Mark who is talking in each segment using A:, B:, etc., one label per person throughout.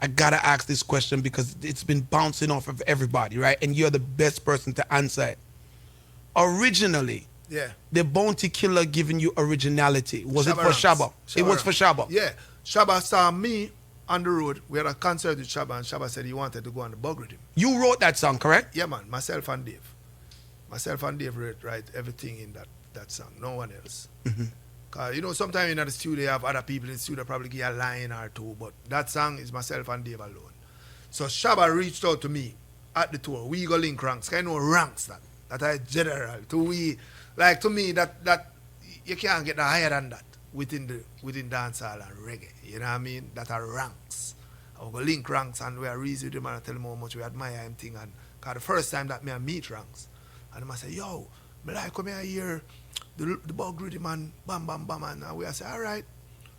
A: I gotta ask this question because it's been bouncing off of everybody, right? And you're the best person to answer it. Originally,
B: Yeah.
A: the Bounty Killer giving you originality. Was it
B: Shabba
A: for
B: Ranks.
A: Shabba? It was
B: Ranks.
A: for Shabba.
B: Yeah. Shabba saw me on the road. We had a concert with Shabba, and Shabba said he wanted to go on the bug with him.
A: You wrote that song, correct?
B: Yeah, man. Myself and Dave. Myself and Dave write everything in that song. No one else. Cause you know, sometimes in the studio you have other people in the studio probably give a line or two, but that song is myself and Dave alone. So Shabba reached out to me at the tour. We go link ranks. Kind of ranks that are general. To me that you can't get higher than that within dancehall and reggae. You know what I mean? That are ranks. I will go link ranks and we are reason with him and tell him how much we admire him thing. And cause the first time that me and meet ranks, and I say, yo, me like come here the bug rhythm and bam bam bam, and we say, all right,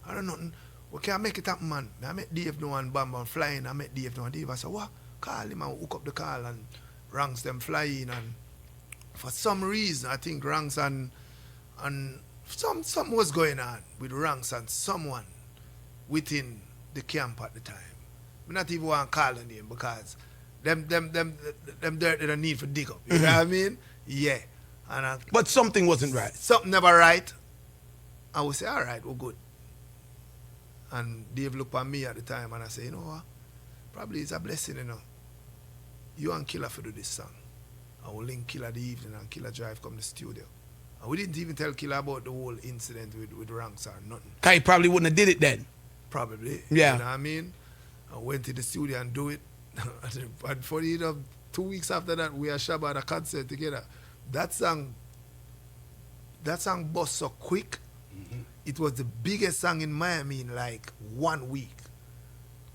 B: I don't know nothing. We can't make it happen, man. I met Dave now and bam bam flying. I met Dave now and Dave I said, what? Call him and hook up the call and ranks them flying, and for some reason I think ranks and something was going on with ranks and someone within the camp at the time. We not even want to call the name because them dirt they don't need for dig up. You know what I mean? Yeah. And
A: But something wasn't right.
B: something never right. I would say, all right, we're good. And Dave looked at me at the time and I say, you know what? Probably it's a blessing, you know. You and Killer for do this song. I will link Killer the evening and Killer drive come to the studio. And we didn't even tell Killer about the whole incident with ranks or nothing.
A: He probably wouldn't have did it then.
B: Probably.
A: Yeah.
B: You know what I mean? I went to the studio and do it. And for the 2 weeks after that, we and Shabba at a concert together. That song bust so quick. It was the biggest song in Miami in like 1 week.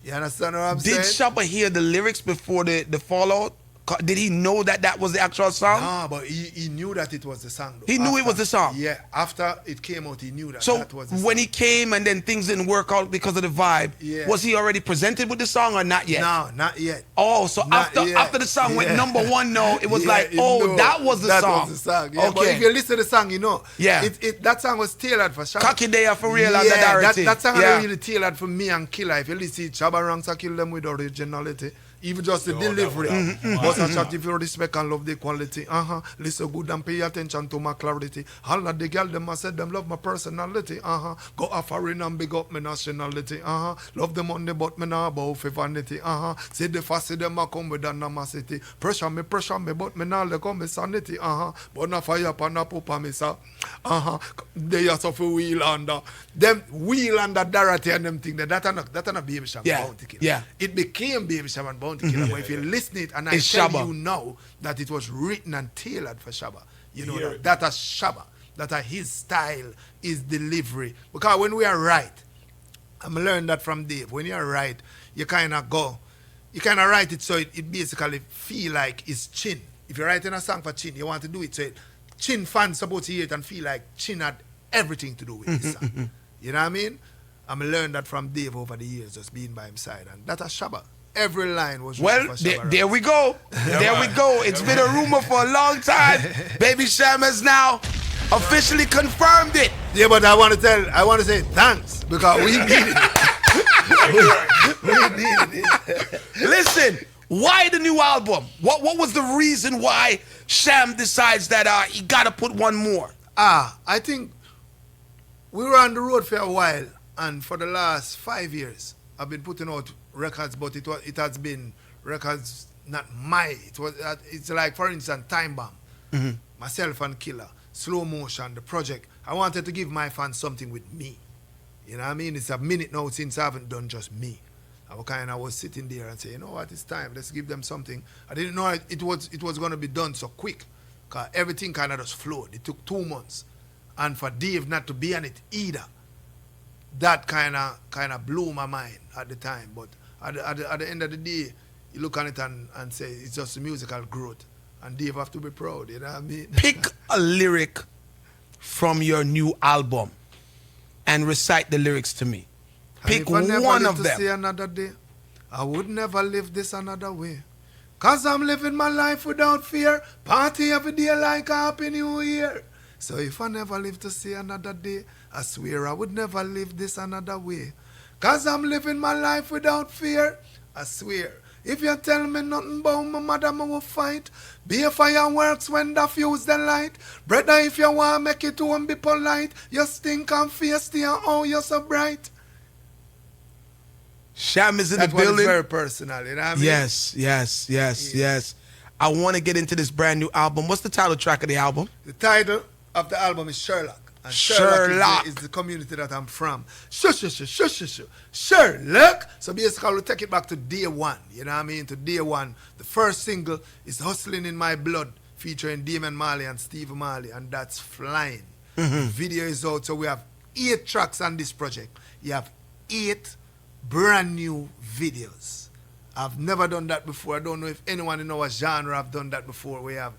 B: You understand what I'm saying?
A: Did Shabba hear the lyrics before the fallout? Did he know that was the actual song?
B: No, but he knew that it was the song. Though.
A: He knew it was the song?
B: Yeah, after it came out, he knew that
A: So
B: that was the song.
A: when he came and then things didn't work out because of the vibe,
B: Yeah.
A: was he already presented with the song or not yet?
B: No, not yet.
A: Oh, so
B: Not yet.
A: after the song went
B: Yeah.
A: number one, no, it was
B: Yeah,
A: like,
B: he
A: oh,
B: knew
A: that was the
B: that
A: song.
B: was the song. Yeah,
A: okay.
B: but if you listen to the song, you know.
A: Yeah.
B: That song was tailored for Shabba.
A: Cocky Day for real
B: yeah,
A: and the Dorothy.
B: that song
A: Yeah.
B: was really tailored for me and Killer. If you listen, Shabba Ranks I kill them with originality. Even just the delivery. But I chat if you respect and love the quality. Listen good and pay attention to my clarity. All of the girl them I said them love my personality. Go offering and big up my nationality. Love them on the but me nah bow for vanity. See the fussy them a come with animosity. Pressure me, but me nah let go me sanity. But na fire upon a pupa me sir. They are so for wheel under. Them wheel under Dorothy and them thing that are not Baby Cham Bounty Killer.
A: Yeah.
B: It became Baby Cham and Bounty Killer. But if you listen it, and I
A: It's
B: tell
A: Shabba.
B: you now that it was written and tailored for Shabba, you know
C: hear
B: that is Shabba. That are his style, his delivery. Because when we are right, I'm learned that from Dave. When you are right, you kind of write it so it basically feel like it's Chin. If you're writing a song for Chin, you want to do it so Chin fans supposed to hear it and feel like Chin had everything to do with this song. You know what I mean? I'm learned that from Dave over the years, just being by his side, and that is Shabba. Every line was
A: Well,
B: written for Shabba.
A: there we go. There we go. It's been a rumor for a long time. Baby Cham has now officially confirmed it.
B: Yeah, but I want to say thanks because we needed it. We needed it.
A: Listen, why the new album? What was the reason why Cham decides that he got to put one more?
B: I think we were on the road for a while, and for the last 5 years, I've been putting out records, but it has been records not my. It's like, for instance, Time Bomb, myself and Killer, Slow Motion, the project. I wanted to give my fans something with me. You know what I mean? It's a minute now since I haven't done just me. I was sitting there and saying, you know what, it's time. Let's give them something. I didn't know it was going to be done so quick. Because everything kind of just flowed. It took 2 months. And for Dave not to be on it either, that kind of blew my mind at the time. But at the end of the day, you look on it and say it's just a musical growth. And Dave have to be proud, you know what I mean?
A: Pick a lyric from your new album and recite the lyrics to me. Pick
B: And if I never
A: one
B: live
A: of
B: to
A: them.
B: see another day, I would never live this another way. Cause I'm living my life without fear. Party every day like a happy new year. So if I never live to see another day, I swear I would never live this another way. Cause I'm living my life without fear. I swear. If you tell me nothing about my mother, I will fight. Be a fireworks when the fuse the light. Brother, if you want make it home, be polite. You stink and feisty and oh, you're so bright.
A: Cham is in
B: That
A: the
B: one
A: building.
B: is very personal, you know what I mean?
A: Yes. I want to get into this brand new album. What's the title track of the album?
B: The title of the album is Sherlock. And
A: Sherlock
B: is the community that I'm from. Sherlock. So basically, we'll take it back to day one. You know what I mean? To day one. The first single is Hustling in My Blood, featuring Damon Marley and Steve Marley, and that's flying. The video is out. So we have 8 tracks on this project. You have 8 brand new videos. I've never done that before. I don't know if anyone in our genre have done that before. We have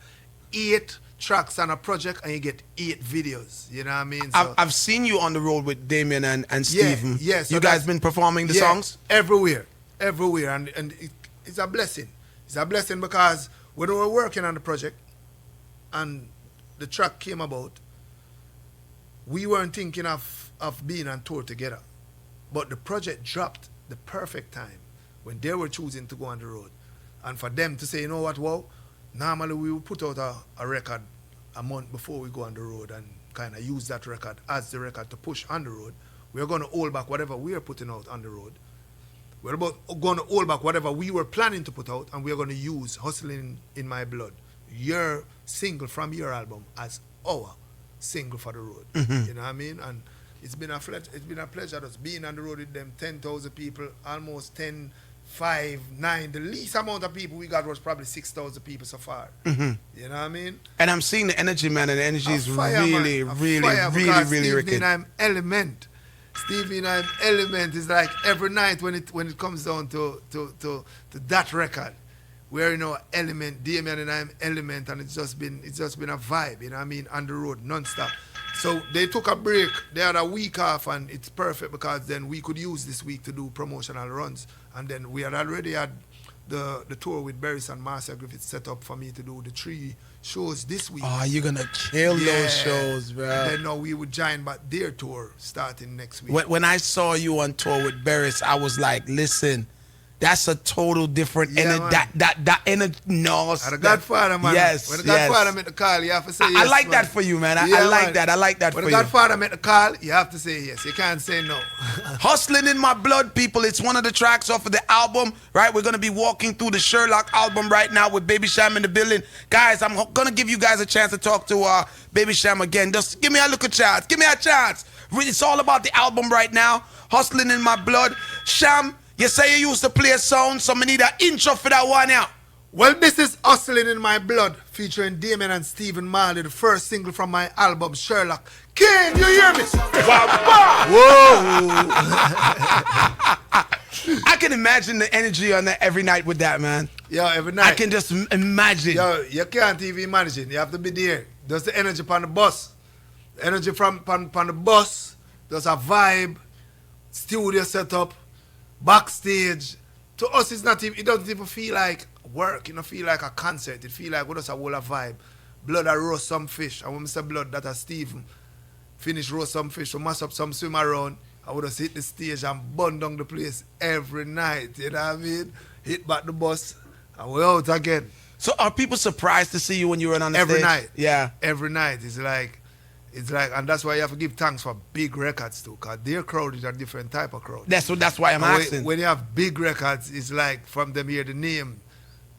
B: 8 tracks on a project and you get 8 videos. You know what I mean? So,
A: I've seen you on the road with Damien and Steven.
B: Yes.
A: You guys been performing the songs?
B: Everywhere. And it's a blessing. It's a blessing because when we were working on the project and the track came about, we weren't thinking of being on tour together. But the project dropped the perfect time when they were choosing to go on the road. And for them to say, you know what, wow, normally we would put out a record a month before we go on the road and kind of use that record as the record to push on the road. We're going to hold back whatever we are putting out on the road. We're going to hold back whatever we were planning to put out, and we're going to use Hustling in My Blood, your single from your album, as our single for the road. You know what I mean? And it's been a pleasure just being on the road with them, 10,000 people, almost 10, 5, 9. The least amount of people we got was probably 6,000 people so far. You know what I mean?
A: And I'm seeing the energy, man, and the energy is really
B: Stevie and I'm element. Stevie and I'm element is like every night when it comes down to that record, we're in our element, Damien and I'm element, and it's just been a vibe, you know what I mean, on the road non-stop. So they took a break. They had a week off, and it's perfect because then we could use this week to do promotional runs. And then we had already had the tour with Barris and Marcia Griffith set up for me to do the 3 shows this week.
A: Oh, you're going to kill those shows, bro.
B: And then now we would join back their tour starting next week.
A: When I saw you on tour with Barris, I was like, listen, that's a total different energy. That energy, no.
B: The Godfather, man.
A: Yes,
B: when the Godfather met the call, you have to say yes.
A: I like that for you, man. I like that for you.
B: When the Godfather met the call, you have to say yes. You can't say no.
A: Hustling in My Blood, people. It's one of the tracks off of the album, right? We're going to be walking through the Sherlock album right now with Baby Cham in the building. Guys, I'm going to give you guys a chance to talk to Baby Cham again. Just give me a little chance. Give me a chance. It's all about the album right now. Hustling in My Blood. Cham, you say you used to play a sound, so I need an intro for that one out.
B: Well, this is Hustling in My Blood, featuring Damon and Stephen Marley, the first single from my album, Sherlock. Can you hear me? Whoa!
A: I can imagine the energy on that every night with that, man.
B: Yeah, every night.
A: I can just imagine.
B: Yo, you can't even imagine. You have to be there. There's the energy on the bus. The energy from the bus. There's a vibe. Studio setup. Backstage. To us, it doesn't even feel like work. It don't feel like a concert. It feel like what us a whole vibe. Blood I roast some fish. And when I say blood, that is Stephen. Finish roast some fish, so mash up some swim around. I would have hit the stage and burn down the place every night. You know what I mean? Hit back the bus and we're out again.
A: So are people surprised to see you when you run on the
B: every
A: stage?
B: Night.
A: Yeah.
B: Every night. It's like, and that's why you have to give thanks for big records too, because their crowd is a different type of crowd.
A: That's why I'm asking.
B: When you have big records, it's like from them here, the name,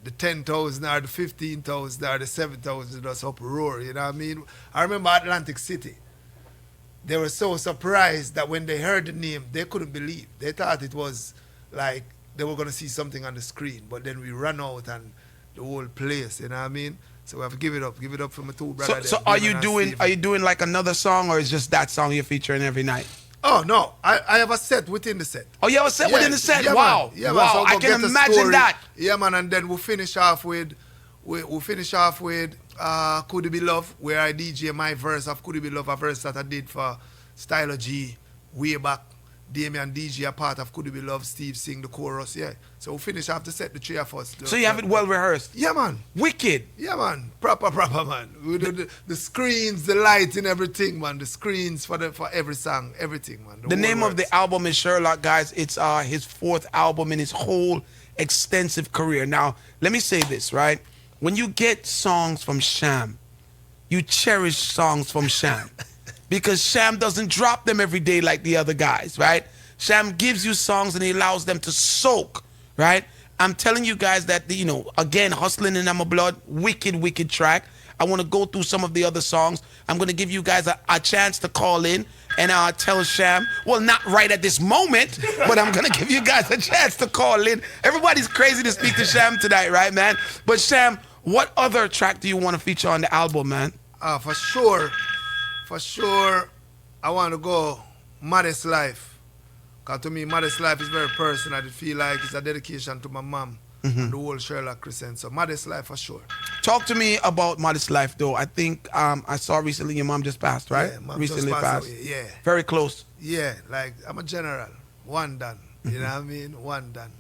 B: the 10,000 or the 15,000 or the 7,000 just uproar, you know what I mean? I remember Atlantic City. They were so surprised that when they heard the name, they couldn't believe. They thought it was like they were going to see something on the screen, but then we ran out and the whole place, you know what I mean? So we have to give it up for my two brothers.
A: So are you doing like another song, or is just that song you're featuring every night?
B: Oh no, I have a set within the set.
A: Oh, you have a set within the set?
B: Yeah,
A: wow.
B: Man. Yeah,
A: wow.
B: Man. So
A: I can imagine that.
B: Yeah, man, and then we'll finish off with Could It Be Love, where I DJ my verse of Could It Be Love, a verse that I did for Styler G way back. Damien DJ a part of Could It Be Love, Steve sing the chorus, yeah. So we'll finish off the set, the 3 of us.
A: So you have it well rehearsed?
B: Yeah, man.
A: Wicked.
B: Yeah, man. Proper, man. We do the screens, the lighting, everything, man. The screens for every song, everything, man.
A: The name of the album is Sherlock, guys. It's his 4th album in his whole extensive career. Now, let me say this, right? When you get songs from Cham, you cherish songs from Cham because Cham doesn't drop them every day like the other guys, right? Cham gives you songs and he allows them to soak, right? I'm telling you guys that, you know, again, Hustling in My Blood, wicked, wicked track. I want to go through some of the other songs. I'm going to give you guys a chance to call in and tell Cham, well, not right at this moment, but I'm going to give you guys a chance to call in. Everybody's crazy to speak to Cham tonight, right, man? But Cham, what other track do you want to feature on the album, man?
B: For sure, I want to go Modest Life. Because to me, Modest Life is very personal. I feel like it's a dedication to my mom and the whole Sherlock crescent. So Modest Life for sure.
A: Talk to me about Modest Life, though. I think I saw recently your mom just passed, right?
B: Yeah, mom
A: recently
B: just passed away, yeah.
A: Very close.
B: Yeah, like I'm a general. One done. You know what I mean? One done.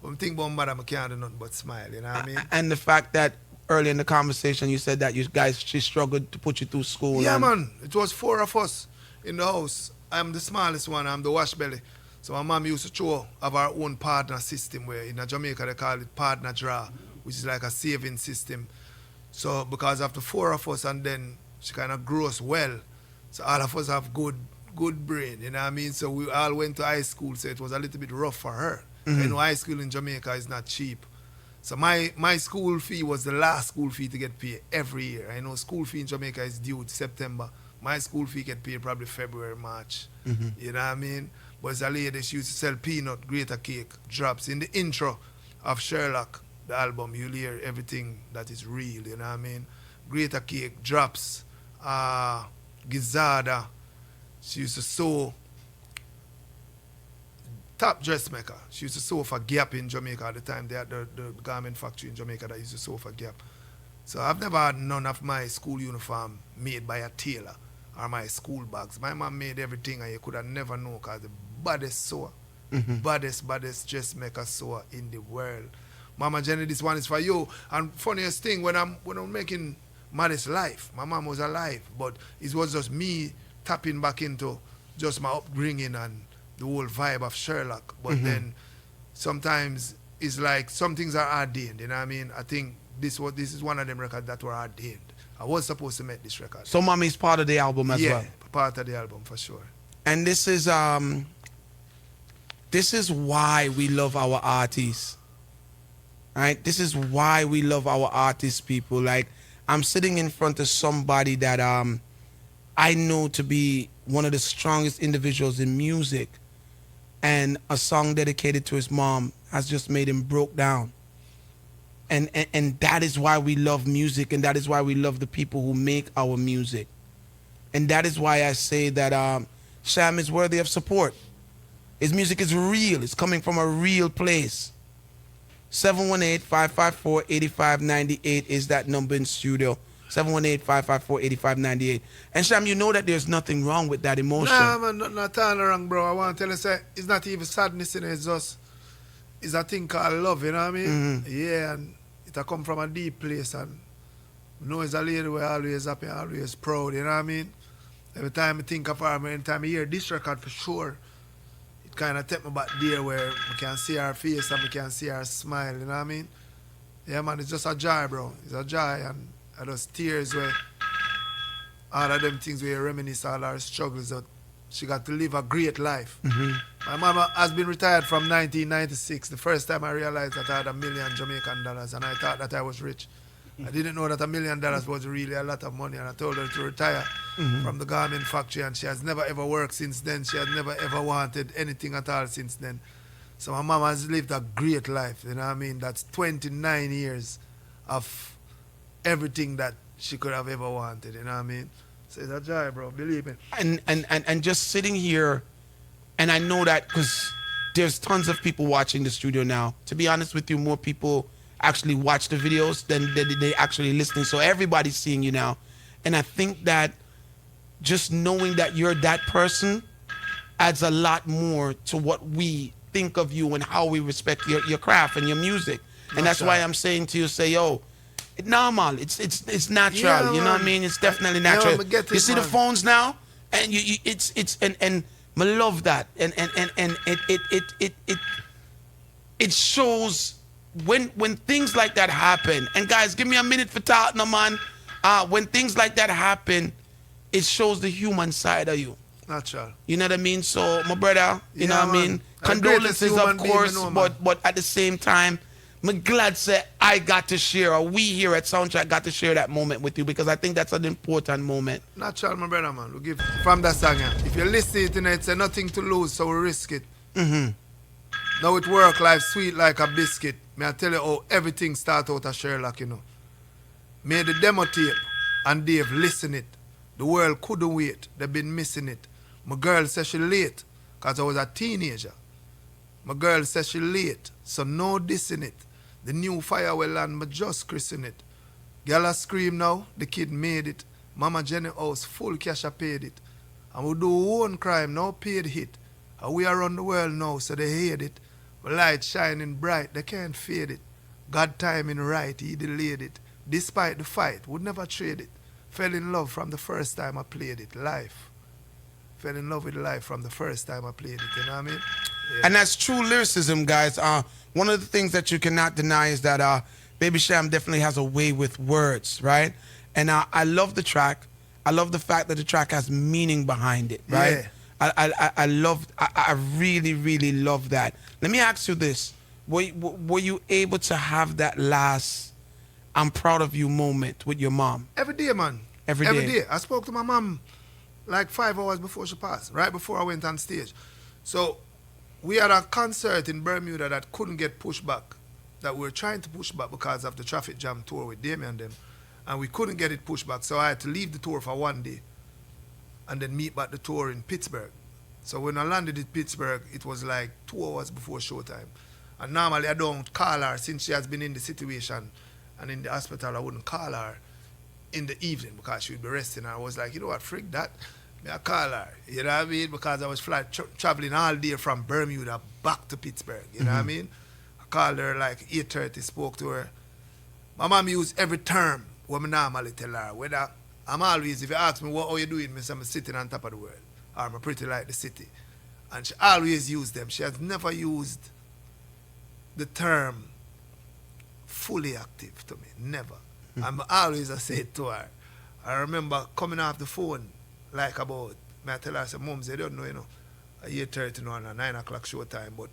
B: When I think about mother, I can't do nothing but smile. You know what I mean?
A: And the fact that early in the conversation you said that you guys, she struggled to put you through school.
B: Yeah, man. It was 4 of us in the house. I'm the smallest one. I'm the wash belly. So my mom used to throw of our own partner system where in Jamaica they call it partner draw, which is like a saving system. So because of the 4 of us and then she kind of grew us well. So all of us have good brain, you know what I mean? So we all went to high school, so it was a little bit rough for her. You know, high school in Jamaica is not cheap. So my school fee was the last school fee to get paid every year. I know school fee in Jamaica is due September. My school fee get paid probably February, March. You know what I mean? But as a lady, she used to sell peanut, greater cake, drops. In the intro of Sherlock, the album, you'll hear everything that is real, you know what I mean? Greater cake, drops, Gizada. She used to sew, top dressmaker. She used to sew for Gap in Jamaica at the time. They had the garment factory in Jamaica that used to sew for Gap. So I've never had none of my school uniform made by a tailor or my school bags. My mom made everything and you could have never known because the baddest sewer, baddest dressmaker sewer in the world. Mama Jenny, this one is for you. And funniest thing, when I'm making Modest Life, my mom was alive, but it was just me tapping back into just my upbringing and the whole vibe of Sherlock. But then sometimes it's like some things are ordained, you know what I mean? I think this is one of them records that were ordained. I was supposed to make this record.
A: So Mommy's part of the album as well?
B: Yeah, part of the album for sure.
A: And this is why we love our artists. Right? This is why we love our artists, people. Like, I'm sitting in front of somebody that I know to be one of the strongest individuals in music, and a song dedicated to his mom has just made him broke down. And that is why we love music, and that is why we love the people who make our music. And that is why I say that Cham is worthy of support. His music is real. It's coming from a real place. 718-554-8598 is that number in studio. 718-554-8598. And Cham, you know that there's nothing wrong with that emotion.
B: Nah, man, not wrong, bro. I want to tell you, say, it's not even sadness in it. It's a thing called love, you know what I mean? Yeah, and it come from a deep place. And you know, it's a lady who always happy, always proud, you know what I mean? Every time I think of her, every time I hear this record for sure, it kind of take me back there where I can see her face and I can see her smile, you know what I mean? Yeah, man, it's just a joy, bro. It's a joy, and those tears where all of them things where you reminisce all our struggles that she got to live a great life. My mama has been retired from 1996. The first time I realized that I had $1 million Jamaican dollars, and I thought that I was rich. I didn't know that $1 million was really a lot of money, and I told her to retire from the garment factory, and she has never ever worked since then. She has never ever wanted anything at all since then. So my mama has lived a great life, you know what I mean? That's 29 years of everything that she could have ever wanted, you know what I mean? So it's a joy, bro, believe me.
A: And just sitting here, and I know that because there's tons of people watching the studio now. To be honest with you, more people actually watch the videos than they actually listening. So everybody's seeing you now. And I think that just knowing that you're that person adds a lot more to what we think of you and how we respect your craft and your music. And that's why I'm saying to you, say, yo, it's normal. It's natural.
B: Yeah,
A: you know what I mean? It's definitely natural. You see the phones now, and and I love that. And it shows when things like that happen. And guys, give me a minute for talking, no, man. When things like that happen, it shows the human side of you.
B: Natural.
A: You know what I mean? So, my brother, you know what I mean? Condolences, of course, but at the same time, I'm glad say I got to share, or we here at Soundtrack got to share that moment with you, because I think that's an important moment.
B: Natural, my brother, man. We give from that song. Yeah. If you listen to it, it's nothing to lose, so we risk it. Now it work life sweet like a biscuit. May I tell you how everything start out of Sherlock, you know. Made the demo tape and Dave listen it. The world couldn't wait. They've been missing it. My girl said she late because I was a teenager. My girl said she late, so no dissing it. The new fire well land, but just christen it. Girl a scream now, the kid made it. Mama Jenny house full cash I paid it. And we do one crime, now paid hit. And we around the world now, so they hate it. The light shining bright, they can't fade it. God timing right, he delayed it. Despite the fight, would never trade it. Fell in love from the first time I played it, life. Fell in love with life from the first time I played it, you know what I mean? Yeah.
A: And that's true lyricism, guys. One of the things that you cannot deny is that Baby Cham definitely has a way with words, right? And I love the track. I love the fact that the track has meaning behind it, right? Yeah. I really, really love that. Let me ask you this. Were you able to have that last I'm proud of you moment with your mom?
B: Every day, man.
A: Every day.
B: I spoke to my mom like 5 hours before she passed, right before I went on stage. So we had a concert in Bermuda that couldn't get pushed back, that we were trying to push back because of the traffic jam tour with Damien and them. And we couldn't get it pushed back, so I had to leave the tour for 1 day and then meet back the tour in Pittsburgh. So when I landed in Pittsburgh, it was like 2 hours before showtime. And normally I don't call her since she has been in the situation and in the hospital. I wouldn't call her in the evening because she would be resting. I was like, you know what, freak that. I call her, you know what I mean? Because I was traveling all day from Bermuda back to Pittsburgh, you know what I mean? I called her like 8:30, spoke to her. My mom used every term what I normally tell her. Whether I'm always, if you ask me, what are you doing? I'm sitting on top of the world. Or I'm pretty like the city. And she always used them. She has never used the term fully active to me. Never. I'm always I say it to her. I remember coming off the phone like about, I tell her, I said, Mom, they don't know, you know, 8:30 now and 9 o'clock show time, but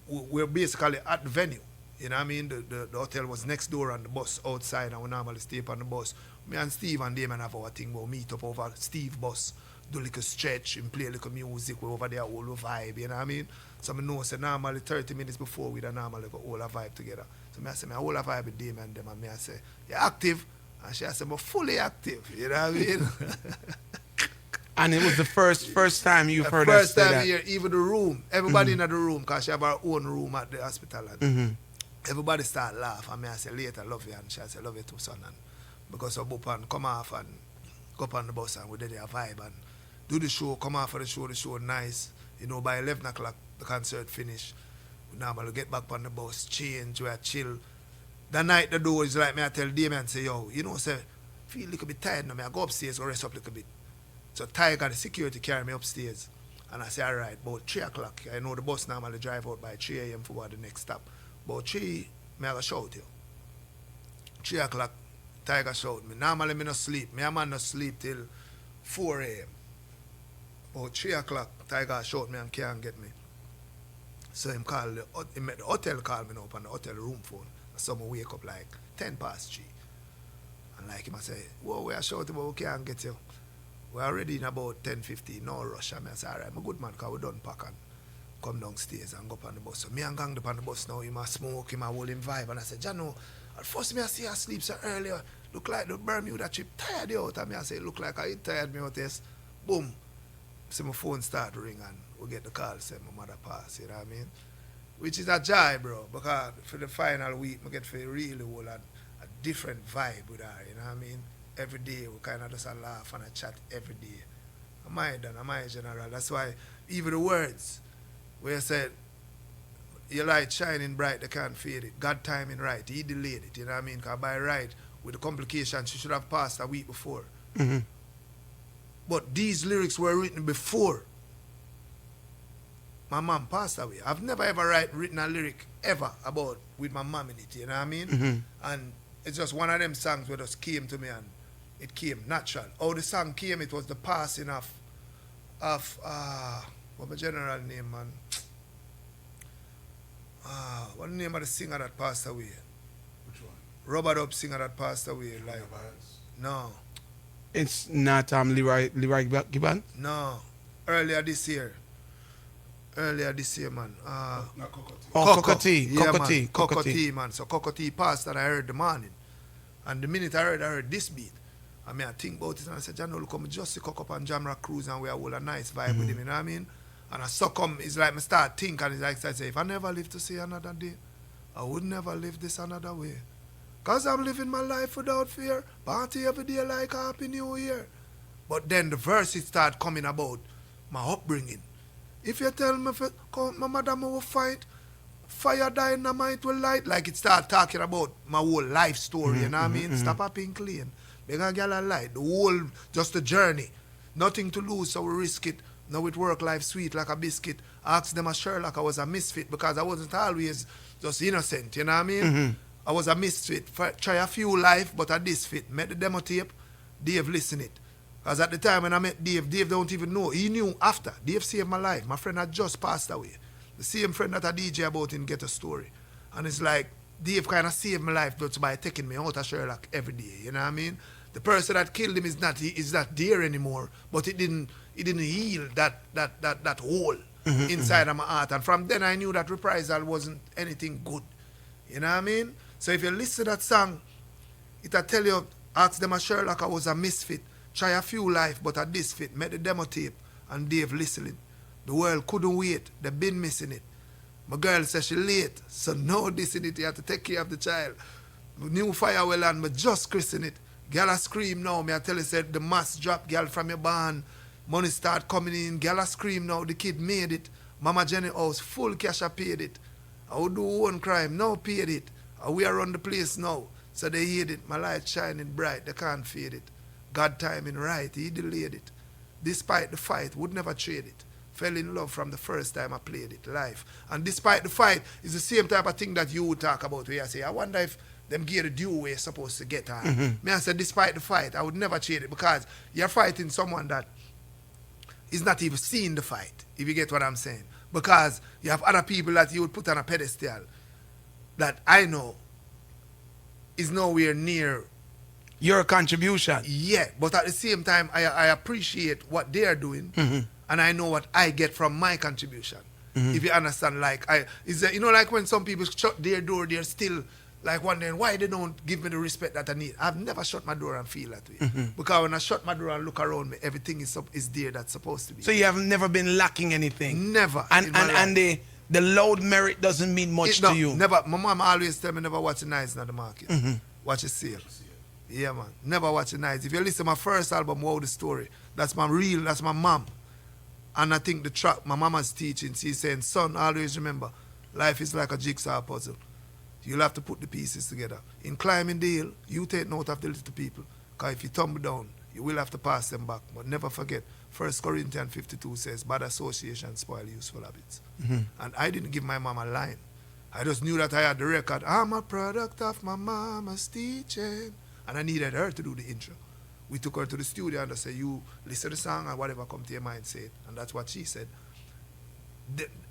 B: we're basically at the venue. You know what I mean? The hotel was next door on the bus outside, and we normally stay up on the bus. Me and Steve and Damon have our thing, we'll meet up over Steve bus, do a little stretch and play a little music, we're over there, all the vibe, you know what I mean? So I know, say normally 30 minutes before we'd normally go all a vibe together. So I say, I all a vibe with Damon and them, and I say, you're active? And she said, but fully active, you know what I mean?
A: And it was the first time you've heard us say that.
B: First time here, even the room, everybody in the room, because she have her own room at the hospital. And everybody start laugh. And I say, later, love you. And she say, love you too, son. And because of Bupan, come off and go up on the bus and we did a vibe and do the show, come off for the show nice. You know, by 11 o'clock, the concert finish. We normally get back on the bus, change, we are chill. The night the door is like me, I tell Damien, say, yo, you know, say, feel a little bit tired now, I go upstairs, go rest up a little bit. So Tiger, the security, carry me upstairs. And I say, all right, about 3 o'clock. I know the bus normally drive out by 3 a.m. for the next stop. About 3, me I go shout you. 3 o'clock, Tiger shout me. Normally me no sleep. Me a man no sleep till 4 a.m. About 3 o'clock, Tiger shout me and can't get me. So he made the hotel call me up on the hotel room phone. So I wake up like 10 past 3. And like him I say, whoa, we are shouting, but we can't get you. We're already in about 10:15, no rush. I say, all right, I'm a good man, because we done pack and come downstairs and go up on the bus. So me and gang up on the bus now, him a smoke, him a hold him vibe. And I said, Jano, at first me I see her sleep so earlier, look like the Bermuda trip tired you out. And me I say, look like I tired me out, yes. Boom. So my phone start ring and we get the call, say my mother pass, you know what I mean? Which is a joy, bro, because for the final week, I get to really hold a different vibe with her, you know what I mean? Every day, we kind of just a laugh and a chat every day. Am I general? That's why even the words where you said, your light shining bright, they can't fade it. God timing right, he delayed it, you know what I mean? Because by right, with the complications, she should have passed a week before. But these lyrics were written before my mom passed away. I've never ever written a lyric ever about with my mom in it, you know what I mean? And it's just one of them songs where just came to me and it came natural. How the song came, it was the passing of what my general name, man? What the name of the singer that passed away?
C: Which one?
B: Rubber Dub singer that passed away. Like, no.
A: It's not Leroy Gibbon?
B: No. Earlier this year, man.
C: Not Cocoa Tea.
A: Oh, Cocoa-Tea.
B: Yeah,
A: Cocoa-Tea.
B: man. Cocoa-Tea, man. So Cocoa-Tea passed and I heard the morning. And the minute I heard this beat. I mean, I think about it and I said, John, look, I'm just to cock up on Jamrock Cruise and we have all a nice vibe with him, you know what I mean? And I succumb, it's like me start think and it's like I say, if I never live to see another day, I would never live this another way. Cause I'm living my life without fear. Party every day like Happy New Year. But then the verses start coming about my upbringing. If you tell me, my mother will fight, fire dynamite will light. Like it start talking about my whole life story, you know what I mean? Stop up in clean. Beg a girl a light. The whole, just the journey. Nothing to lose, so we risk it. Now it work life sweet like a biscuit. Ask them a Sherlock, I was a misfit because I wasn't always just innocent, you know what I mean? I was a misfit. Try a few life, but I this fit. Met the demo tape, Dave listen it. Because at the time when I met Dave don't even know. He knew after. Dave saved my life. My friend had just passed away. The same friend that I DJ about in Ghetto Story. And it's like, Dave kind of saved my life just by taking me out of Sherlock every day, you know what I mean? The person that killed him is not there anymore, but it didn't heal that hole inside of my heart. And from then I knew that reprisal wasn't anything good. You know what I mean? So if you listen to that song, it'll tell you, ask them a Sherlock, I was a misfit. Try a few life, but a this fit. Met the demo tape and Dave listening. The world couldn't wait. They've been missing it. My girl says she late, so no this in it. You have to take care of the child. New fire well on, but just christen it. Girl a scream now. Me I tell you, said the mass drop, girl from your barn. Money start coming in. Girl a scream now. The kid made it. Mama Jenny house full cash I paid it. I would do one crime, now paid it. We are on the place now. So they hate it. My light shining bright. They can't fade it. God timing right. He delayed it. Despite the fight, would never trade it. Fell in love from the first time I played it live. And despite the fight, it's the same type of thing that you would talk about where I say, I wonder if them gear the due way supposed to get on. Me I said, despite the fight, I would never trade it because you're fighting someone that is not even seeing the fight, if you get what I'm saying. Because you have other people that you would put on a pedestal that I know is nowhere near
A: your contribution.
B: Yeah, but at the same time, I appreciate what they're doing, and I know what I get from my contribution. If you understand, like like when some people shut their door, they're still like wondering why they don't give me the respect that I need. I've never shut my door and feel that way, because when I shut my door and look around me, everything is there that's supposed to be.
A: So you have never been lacking anything.
B: Never.
A: And the loud merit doesn't mean much to you.
B: Never. My mom always tell me never watch the nice in the market. Watch it sale. Yeah, man. Never watch it nice. If you listen to my first album, Wow the Story, that's my mom. And I think the track, my mama's teaching, she's saying, son, always remember, life is like a jigsaw puzzle. You'll have to put the pieces together. In climbing the hill, you take note of the little people. Because if you tumble down, you will have to pass them back. But never forget, 1 Corinthians 52 says, bad association spoil useful habits. And I didn't give my mom a line. I just knew that I had the record. I'm a product of my mama's teaching. And I needed her to do the intro. We took her to the studio and I said, you listen to the song and whatever come to your mind, say it. And that's what she said.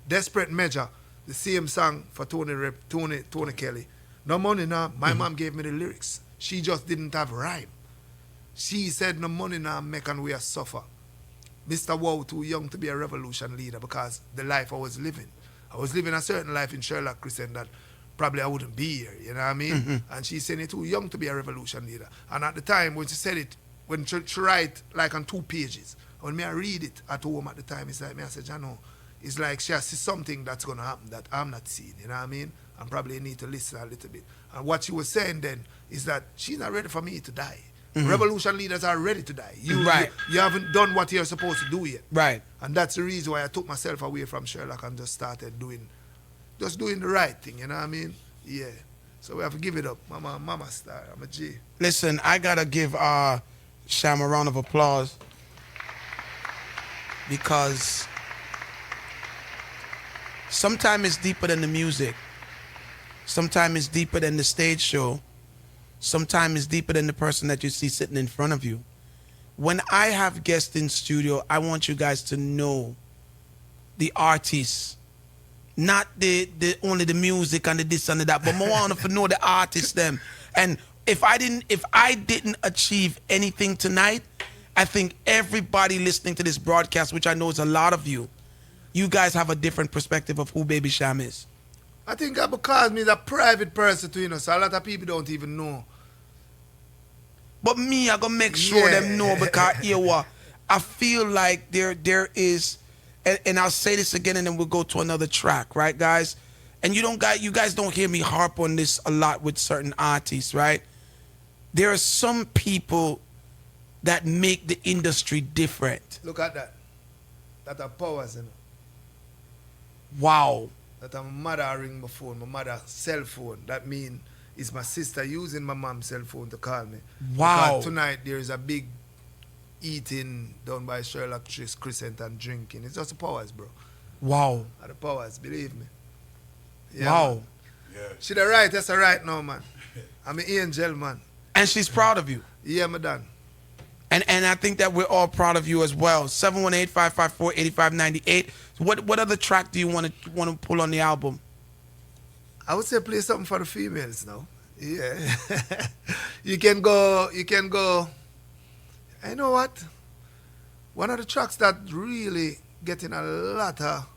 B: Desperate Measure, the same song for Tony Kelly. No money now. My mom gave me the lyrics. She just didn't have rhyme. She said, no money now, make and we are suffer. Mr. Wow, too young to be a revolution leader because the life I was living. I was living a certain life in Sherlock, Christian, that probably I wouldn't be here, you know what I mean? And she said, you're too young to be a revolution leader. And at the time, when she said it, when she write like on 2 pages, when me I read it at home at the time, it's like, me I said, you know, it's like she has something that's going to happen that I'm not seeing, you know what I mean? And probably need to listen a little bit. And what she was saying then is that she's not ready for me to die. Revolution leaders are ready to die. You haven't done what you're supposed to do yet.
A: Right.
B: And that's the reason why I took myself away from Sherlock and just started doing the right thing, you know what I mean? Yeah. So we have to give it up. Mama star. I'm a G.
A: Listen, I gotta give Cham a round of applause because sometimes it's deeper than the music. Sometimes it's deeper than the stage show. Sometimes it's deeper than the person that you see sitting in front of you. When I have guests in studio, I want you guys to know the artists, not the only the music and the this and the that, but more want to know the artists them. And if I didn't achieve anything tonight, I think everybody listening to this broadcast, which I know is a lot of you guys have a different perspective of who Baby Cham is.
B: I think that because me is a private person too, so a lot of people don't even know.
A: But me, I gonna make sure them know, because I feel like there is, and I'll say this again, and then we'll go to another track, right, guys? And you guys don't hear me harp on this a lot with certain artists, right? There are some people that make the industry different.
B: Look at that. That are powers, you know.
A: Wow.
B: That my mother ring my phone, my mother's cell phone. That means it's my sister using my mom's cell phone to call me.
A: Wow.
B: Because tonight there is a big eating done by Sherlock, Crescent, and drinking. It's just the powers, bro.
A: Wow.
B: Are the powers, believe me.
A: Wow.
B: Man. Yeah. She the right, that's the right now, man. I'm an angel, man.
A: And she's proud of you.
B: Yeah, madam.
A: And I think that we're all proud of you as well. 718-554-8598. What other track do you want to pull on the album?
B: I would say play something for the females now. Yeah. You can go. I know what? One of the tracks that really getting a lot of,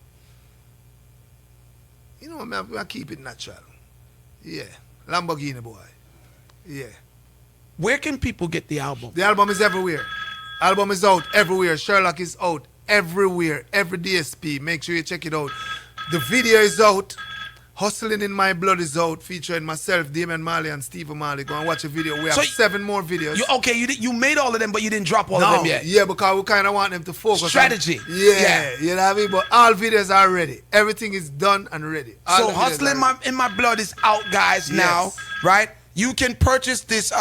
B: I keep it natural. Yeah. Lamborghini Boy. Yeah.
A: Where can people get the album?
B: The album is everywhere. Album is out everywhere. Sherlock is out everywhere. Every DSP. Make sure you check it out. The video is out. Hustling in My Blood is out, featuring myself, Damon Marley, and Steve Marley. Go and watch a video. We have 7 more videos.
A: You made all of them, but you didn't drop all of them yet.
B: Yeah, because we kind of want them to focus.
A: Strategy.
B: Yeah, you know what I mean? But all videos are ready. Everything is done and ready.
A: So Hustling in My Blood is out, guys, now, right? You can purchase this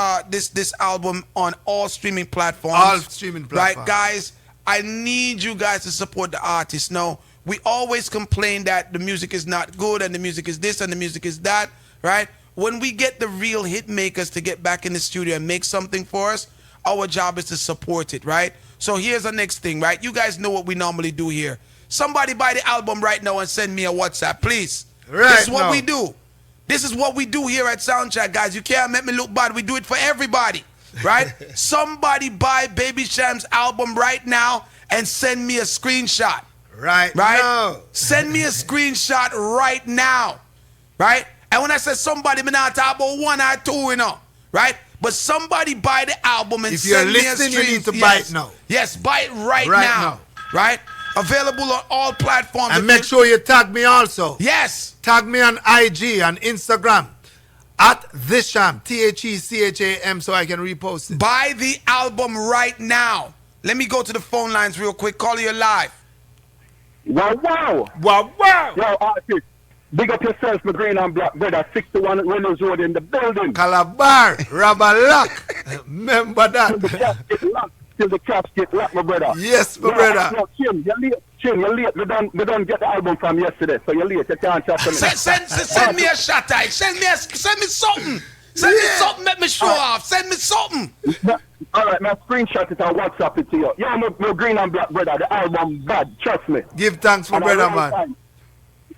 A: album on all streaming platforms.
B: All streaming platforms.
A: Right, guys? I need you guys to support the artists. No, we always complain that the music is not good and the music is this and the music is that, right? When we get the real hit makers to get back in the studio and make something for us, our job is to support it, right? So here's the next thing, right? You guys know what we normally do here. Somebody buy the album right now and send me a WhatsApp, please.
B: Right.
A: This is what we do. This is what we do here at Soundtrack, guys. You can't make me look bad. We do it for everybody, right? Somebody buy Baby Cham's album right now and send me a screenshot.
B: Right
A: now. Send me a screenshot right now, right? And when I say somebody, I'm not talking about 1 or 2, right? But somebody buy the album and send me a screenshot. If you're listening, you need
B: to buy it now.
A: Yes, buy it right now, right? Available on all platforms.
B: And make sure you tag me also.
A: Yes.
B: Tag me on IG and Instagram at This Cham, THECHAM, so I can repost it.
A: Buy the album right now. Let me go to the phone lines real quick. Call you live.
D: Wow, wow.
B: Wow, wow.
D: Yo, artist, big up yourself, my green and black brother, 61 Reynolds Road in the building.
B: Calabar, Rabalock. Remember that.
D: Till the caps get locked, my brother.
B: Yes, my brother.
D: No, Chin, you're late. We don't get the album from yesterday, so you're late. You can't chat to me.
A: Send me a shot, Send me something. Send me something, let me show off. Send me something.
D: All right, my screenshot it and WhatsApp it to you. Yeah, my green and black brother, the album bad, trust me.
B: Give thanks for brother, man.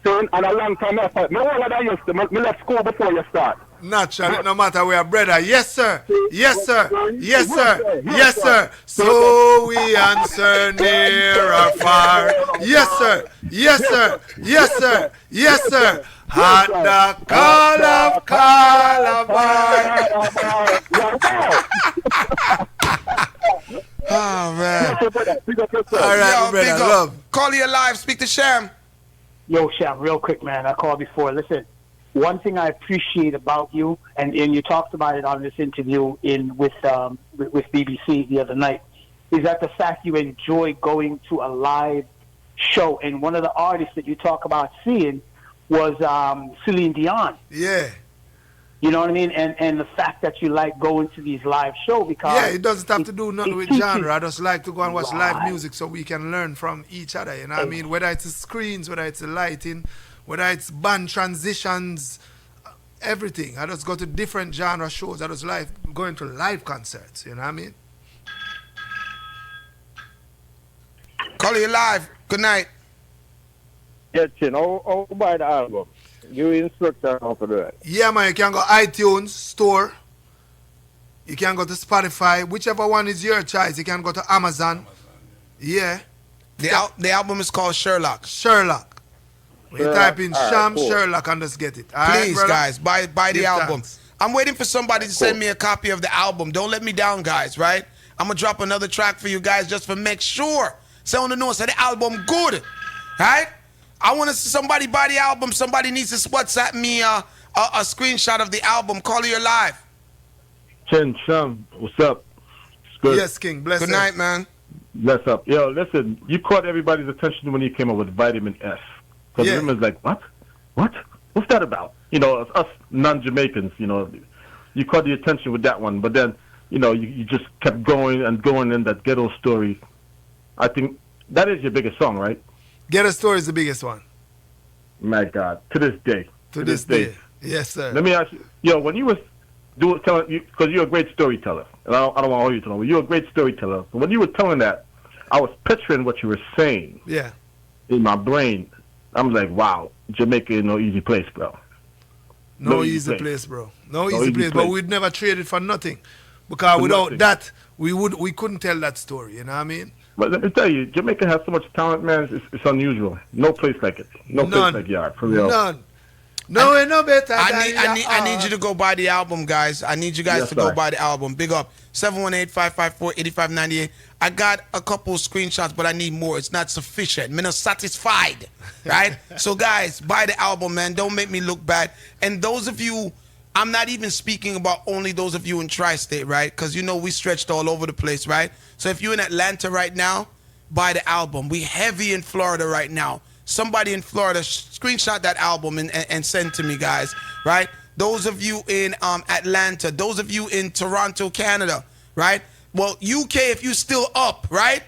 D: And a long time effort. Me older than you, me left school before you start.
B: Naturally, no matter where, brother. Yes, sir. Yes, sir. Yes, sir. Yes, sir. So we answer near or far. Yes, sir. Yes, sir. Yes, sir. Yes, sir. At the call of Calabar.
A: Oh, man.
B: All right, brother. Love.
A: Call you live. Speak to Cham.
E: Yo, Cham, real quick, man. I called before. Listen, one thing I appreciate about you, and you talked about it on this interview with BBC the other night, is that the fact you enjoy going to a live show. And one of the artists that you talk about seeing was Celine Dion.
B: Yeah.
E: You know what I mean? And the fact that you like going to these live shows because
B: Yeah, it doesn't have to do nothing with
E: teaches-
B: genre. I just like to go and watch live
E: Right.
B: music so we can learn from each other. You know what I mean? Whether it's the screens, whether it's the lighting, whether it's band transitions, everything. I just go to different genre shows. I just like going to live concerts. You know what I mean?
A: Call you live. Good night.
D: Yeah, Chin, how buy the album? You instruction how to do it.
B: Yeah, man. You can go iTunes store. You can go to Spotify. Whichever one is your choice. You can go to Amazon. Yeah.
A: The album is called Sherlock.
B: Sherlock. When you
D: Sherlock.
B: type in
D: All right,
B: Sham
D: cool.
B: Sherlock and just get it. All right,
A: Please,
B: brother?
A: guys, buy the
B: Give
A: album.
B: thanks.
A: I'm waiting for somebody to send me a copy of the album. Don't let me down, guys, right? I'm going to drop another track for you guys just for make sure. Someone to know say the album good, right? I want to see somebody buy the album. Somebody needs to WhatsApp me a screenshot of the album. Call you live.
F: Chen Sham, what's up? It's good.
B: Yes, King. Bless
A: Good
B: you.
A: night, man.
F: Bless up. Yo, listen, you caught everybody's attention when you came up with Vitamin S. Because
B: Yeah.
F: everyone's like, what? What? What's that about? You know, us non-Jamaicans, you know, you caught the attention with that one. But then, you know, you just kept going and going in that Ghetto Story. I think that is your biggest song, right?
B: Ghetto Story is the biggest one.
F: My God, to this day.
B: To this day. Yes, sir.
F: Let me ask you, yo, when you was telling you, because you're a great storyteller, and I don't want to hold you to know, but you're a great storyteller. So when you were telling that, I was picturing what you were saying
B: Yeah.
F: in my brain. I'm like, wow, Jamaica is no easy place, bro.
B: No,
F: No
B: easy
F: easy
B: place, bro. No
F: No
B: easy
F: easy
B: place. But
F: place.
B: we'd never trade it for nothing. Because
F: For
B: without
F: nothing.
B: that, we couldn't tell that story. You know what I mean?
F: But let me tell you, Jamaica has so much talent, man. It's unusual. No place like it. No
B: None.
F: place like Yard, for real.
B: None. No way, no better.
A: I need you to go buy the album, guys. I need you guys
F: Yes,
A: to go
F: sir.
A: buy the album. Big up. 718-554-8598. I got a couple screenshots, but I need more. It's not sufficient. I'm not satisfied. Right? So, guys, buy the album, man. Don't make me look bad. And those of you, I'm not even speaking about only those of you in Tri-State, right? Because, you know, we stretched all over the place, right? So if you're in Atlanta right now, buy the album. We heavy in Florida right now. Somebody in Florida, screenshot that album and send to me, guys, right? Those of you in Atlanta, those of you in Toronto, Canada, right? Well, UK, if you still up, right?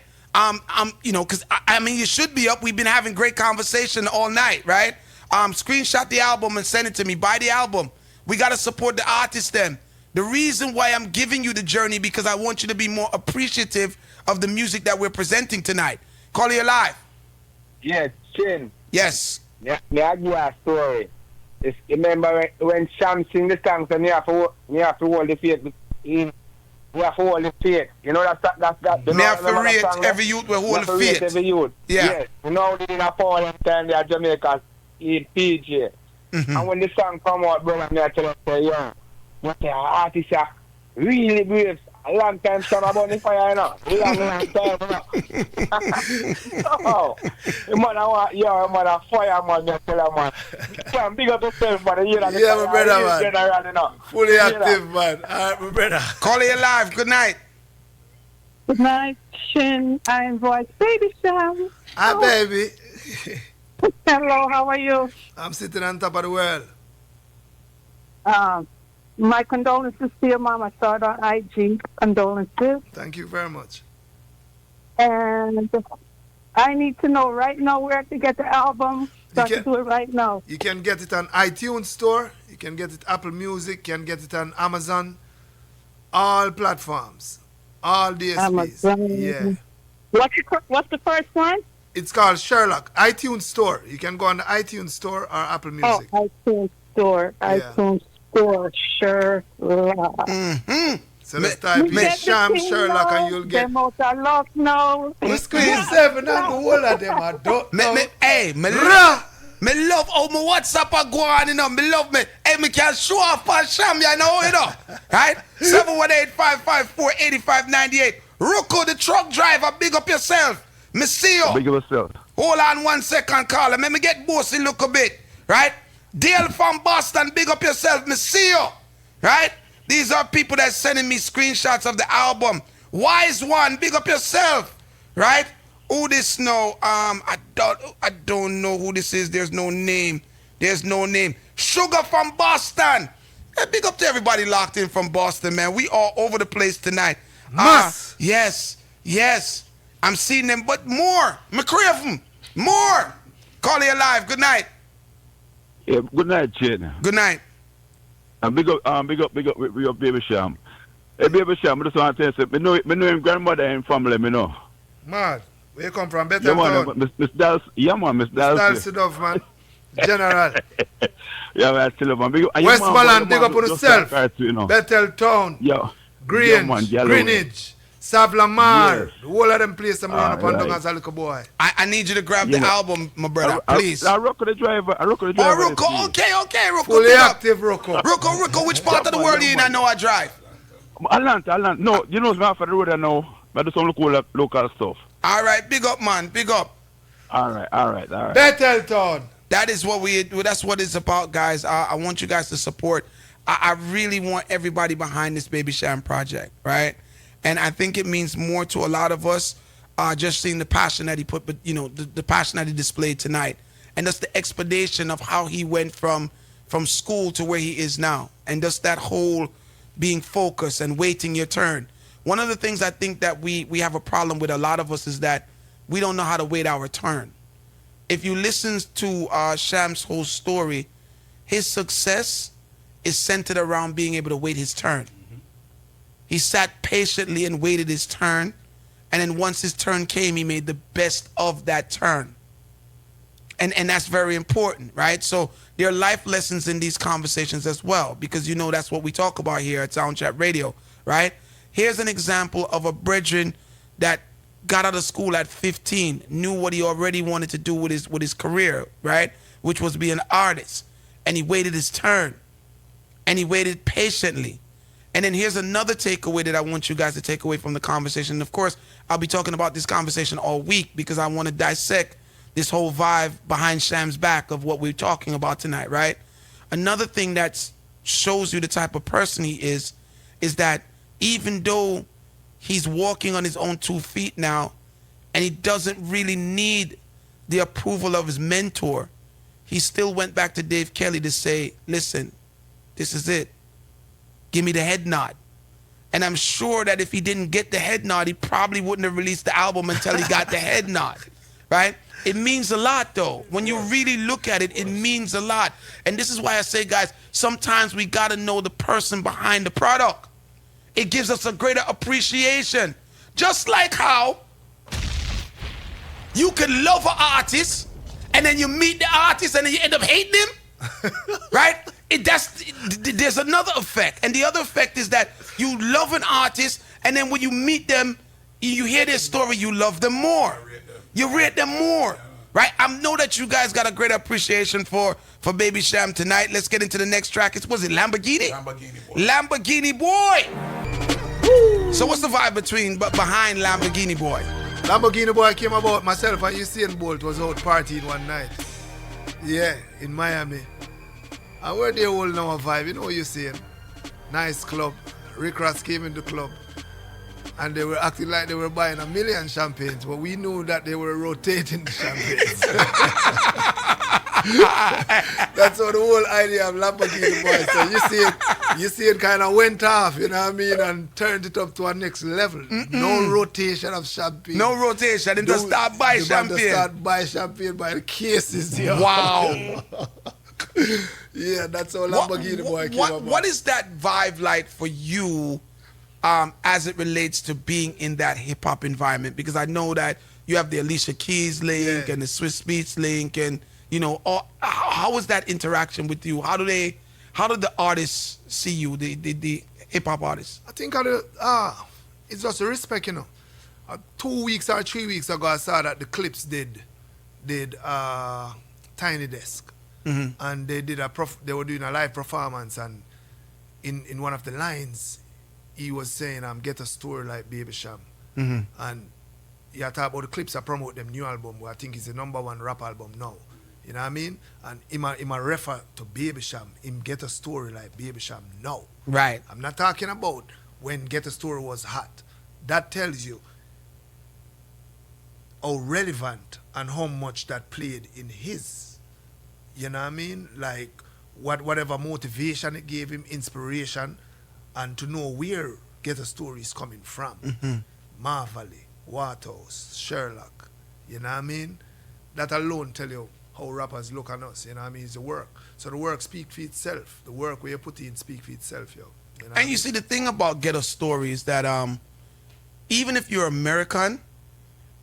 A: You know, because I mean, you should be up. We've been having great conversation all night, right? Screenshot the album and send it to me. Buy the album. We got to support the artists then. The reason why I'm giving you the journey because I want you to be more appreciative of the music that we're presenting tonight. Call you live.
D: Yes, Chin.
A: Yes.
D: Yeah, me I give you a story. It's, remember when Sham sing the songs and you have to hold the faith. You have to hold the faith. You know that.
A: Me have to rate every youth will hold the faith.
D: Every youth.
A: Yeah.
D: Yes. You know in a Poland time they are Jamaica in PJ. And when the song come out, brother, me I tell them say, yeah, what the artists are really brave. A long time Sham about the fire, you know. Long time, you know. Oh, man, I want, yeah, man, a fire, man, I tell you, man. Sham, big up yourself, man. You know,
B: Yeah, my brother, man.
D: General, you know.
B: Fully
D: You know.
B: active, man. All right, my brother.
A: Call you live. Good night.
G: Good night, Shin. I voice Baby Cham.
B: Hi, baby.
G: Hello, how are you?
B: I'm sitting on top of the world.
G: My condolences to your mom. I saw it on IG. Condolences.
B: Thank you very much.
G: And I need to know right now where to get the album. So I
B: You
G: can
B: can-
G: do it right now.
B: You can get it on iTunes Store. You can get it Apple Music. You can get it on Amazon. All platforms. All DSPs.
G: Amazon.
B: Yeah.
G: What's the first one?
B: It's called Sherlock. iTunes Store. You can go on the iTunes Store or Apple Music.
G: Oh, iTunes Store.
B: Yeah.
G: iTunes Store. Sure.
B: So let's type in Sham Sherlock and you'll get.
G: Them out of luck now.
B: We squeeze 7 and the whole of them. I don't know.
A: Me love how my WhatsApp are go on, you know. Me love me. Hey, me can show off on Sham, you know. Right? 718-554-8598. Ruko, the truck driver, big up yourself. Me see you.
F: Big of yourself.
A: Hold on 1 second, caller. Let me get bossy look a bit. Right? Dale from Boston, big up yourself. Me see you. Right? These are people that sending me screenshots of the album. Wise One, big up yourself. Right? Who this know? I don't know who this is. There's no name. There's no name. Sugar from Boston. Hey, big up to everybody locked in from Boston, man. We all over the place tonight. Yes. I'm seeing them, but more. McCriff, more. Call you alive. Good night.
H: Yeah, good night, Chin.
A: Good night.
H: And big up, Baby Cham. Hey, Baby Cham, I just want to tell you, me know him grandmother and family, me know.
B: Mad. Where you come from? Better
H: Yeah, man,
B: town.
H: Miss Dals, yeah, man, Miss Dals.
B: Dals enough, man. General.
H: Yeah, man, still up, man. Big up,
B: Westmoreland, big up on
H: just
B: yourself.
H: you know.
B: Bethel Town.
H: Yeah.
B: Grange,
H: Yeah, man, yellow.
B: Greenwich, Savlamar.
H: Yes.
B: The whole of them places I'm running up and down
H: right.
B: as a little boy.
A: I need you to grab the album, my brother, please.
H: I rock the driver.
A: Oh, Ruko, okay, Ruko.
B: Fully
A: big up.
B: active, Rocco.
A: Ruko, which part of the world are you in? I know I drive.
H: Atlanta. No, you know, me for the road I know. I do some local stuff.
A: All right, big up, man, big up.
H: All right.
B: Bethel Town.
A: That's what it's about, guys. I want you guys to support. I really want everybody behind this Baby Cham project, right? And I think it means more to a lot of us just seeing the passion that he put, but the passion that he displayed tonight. And that's the expedition of how he went from school to where he is now. And just that whole being focused and waiting your turn. One of the things I think that we have a problem with, a lot of us, is that we don't know how to wait our turn. If you listen to Cham's whole story, his success is centered around being able to wait his turn. He sat patiently and waited his turn, and then once his turn came, he made the best of that turn. And that's very important, right? So there are life lessons in these conversations as well, because that's what we talk about here at Soundchat Radio, right? Here's an example of a brethren that got out of school at 15, knew what he already wanted to do with his career, right? Which was be an artist. And he waited his turn. And he waited patiently. And then here's another takeaway that I want you guys to take away from the conversation. And of course, I'll be talking about this conversation all week because I want to dissect this whole vibe behind Cham's back of what we're talking about tonight, right? Another thing that shows you the type of person he is that even though he's walking on his own 2 feet now and he doesn't really need the approval of his mentor, he still went back to Dave Kelly to say, listen, this is it. Give me the head nod. And I'm sure that if he didn't get the head nod, he probably wouldn't have released the album until he got the head nod, right? It means a lot, though. When you really look at it, it means a lot. And this is why I say, guys, sometimes we got to know the person behind the product. It gives us a greater appreciation. Just like how you can love an artist and then you meet the artist and then you end up hating him, right? There's another effect. And the other effect is that you love an artist and then when you meet them, you hear their story, you love them more. You rate them more, right? I know that you guys got a great appreciation for Baby Cham tonight. Let's get into the next track. Was it Lamborghini? Lamborghini Boy. So what's the vibe behind Lamborghini Boy?
B: Lamborghini Boy came about myself and Usain Bolt was out partying one night. Yeah, in Miami. And where they all know a vibe, you know what you're saying? Nice club. Rick Ross came in the club. And they were acting like they were buying 1 million champagnes, but we knew that they were rotating the champagnes. That's how the whole idea of Lamborghini Boy. So you see it kind of went off, you know what I mean, and turned it up to a next level. No rotation of champagne.
A: No rotation. They just start buy champagne.
B: They start buy champagne by the cases. Yo.
A: Wow.
B: Yeah, that's how Lamborghini Boy came about.
A: What is that vibe like for you? As it relates to being in that hip-hop environment, because I know that you have the Alicia Keys link and the Swiss Beats link, and how was that interaction with you? How did the artists see you, the hip-hop artists?
B: I think it's just a respect, 2 weeks or 3 weeks ago, I saw that the Clips did Tiny Desk, and they were doing a live performance, and in one of the lines, he was saying, Ghetto Story like Baby Cham. And he talk about the Clips I promote them new album, where I think it's the #1 rap album now. You know what I mean? And he might refer to Baby Cham, him Ghetto Story like Baby Cham now.
A: Right.
B: I'm not talking about when Ghetto Story was hot. That tells you how relevant and how much that played in his. You know what I mean? Like, whatever motivation it gave him, inspiration, and to know where Ghetto Story is coming from. Marley, Waterhouse, Sherlock, you know what I mean? That alone tell you how rappers look on us, you know what I mean? It's the work. So the work speak for itself. The work where you put in speak for itself, yo. You know
A: And you see, the thing about Ghetto Story is that even if you're American,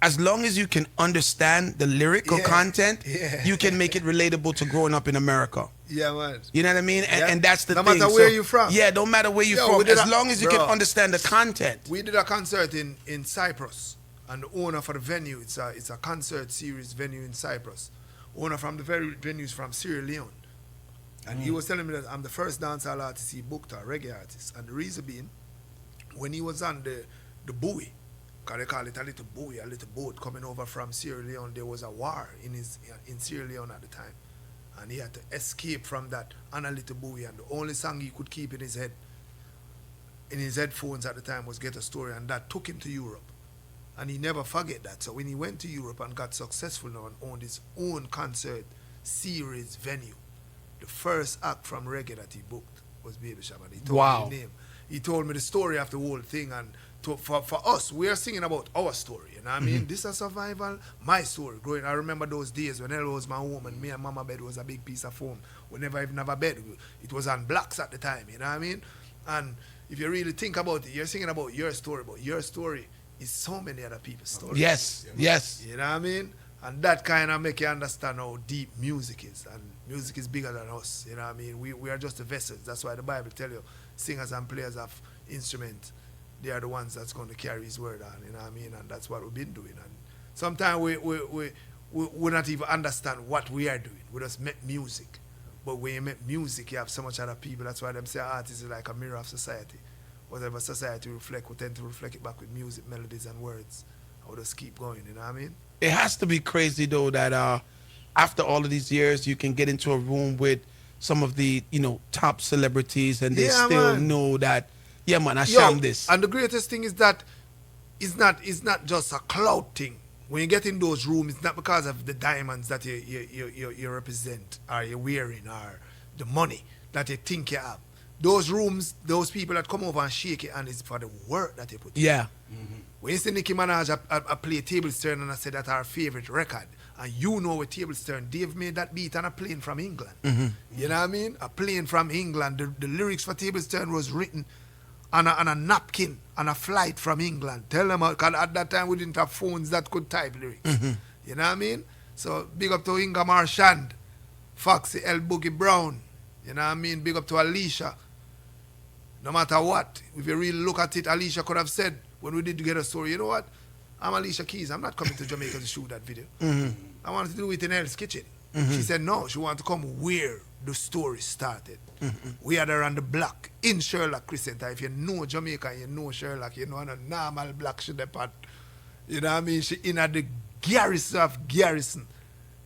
A: as long as you can understand the lyrical content, you can make it relatable to growing up in America.
B: Yeah, man.
A: You know what I mean? And that's the
B: no
A: thing.
B: No matter where you're from.
A: Yeah, don't matter where you're from. As long as you can understand the content.
B: We did a concert in Cyprus, and the owner for the venue, it's a concert series venue in Cyprus. Owner from the very venues from Sierra Leone. And he was telling me that I'm the first dancehall artist he booked, a reggae artist. And the reason being, when he was on the buoy, because they call it a little buoy, a little boat coming over from Sierra Leone, there was a war in Sierra Leone at the time. And he had to escape from that on a little buoy. And the only song he could keep in his head, in his headphones at the time, was Ghetto Story. And that took him to Europe. And he never forget that. So when he went to Europe and got successful now and owned his own concert series venue, the first act from Reggae that he booked was Baby Cham. He told me the name. He told me the story of the whole thing. And for us, we are singing about our story. You know what I mean? This is survival, my story. Growing, I remember those days when Ella was my home and me and Mama bed was a big piece of foam. We never even have a bed. It was on blocks at the time. You know what I mean? And if you really think about it, you're singing about your story, but your story is so many other people's stories.
A: Yes, yes.
B: You know what I mean? And that kind of make you understand how deep music is. And music is bigger than us. You know what I mean? We are just the vessels. That's why the Bible tell you, singers and players of instruments, they are the ones that's going to carry his word on. You know what I mean? And that's what we've been doing. And sometimes we not even understand what we are doing. We just make music. But when you make music, you have so much other people. That's why them say artists is like a mirror of society. Whatever society reflect, we tend to reflect it back with music, melodies, and words. I would just keep going, you know what I mean?
A: It has to be crazy, though, that after all of these years, you can get into a room with some of the, top celebrities, and they still know that, yeah, man, I sham this.
B: And the greatest thing is that it's not just a clout thing. When you get in those rooms, it's not because of the diamonds that you represent, or you're wearing, or the money that you think you have. Those rooms, those people that come over and shake your hand is for the work that you put in.
A: Yeah.
B: When you see Nicki Minaj I play Tablestone and I say that's our favorite record, and you know with Tablestone, Dave made that beat on a plane from England. You know what I mean? A plane from England. The lyrics for Tablestone was written on a napkin on a flight from England. Tell them, because at that time we didn't have phones that could type lyrics. You know what I mean? So big up to Inga Marchand, Foxy L. Boogie Brown. You know what I mean? Big up to Alicia. No matter what, if you really look at it, Alicia could have said, when we did Ghetto Story, you know what? I'm Alicia Keys. I'm not coming to Jamaica to shoot that video. I wanted to do it in Hell's Kitchen. She said no. She wanted to come where the story started. We had her on the block in Sherlock Crescent. If you know Jamaica and you know Sherlock, you know a normal black she depart. You know what I mean? She in at the garrison of Garrison.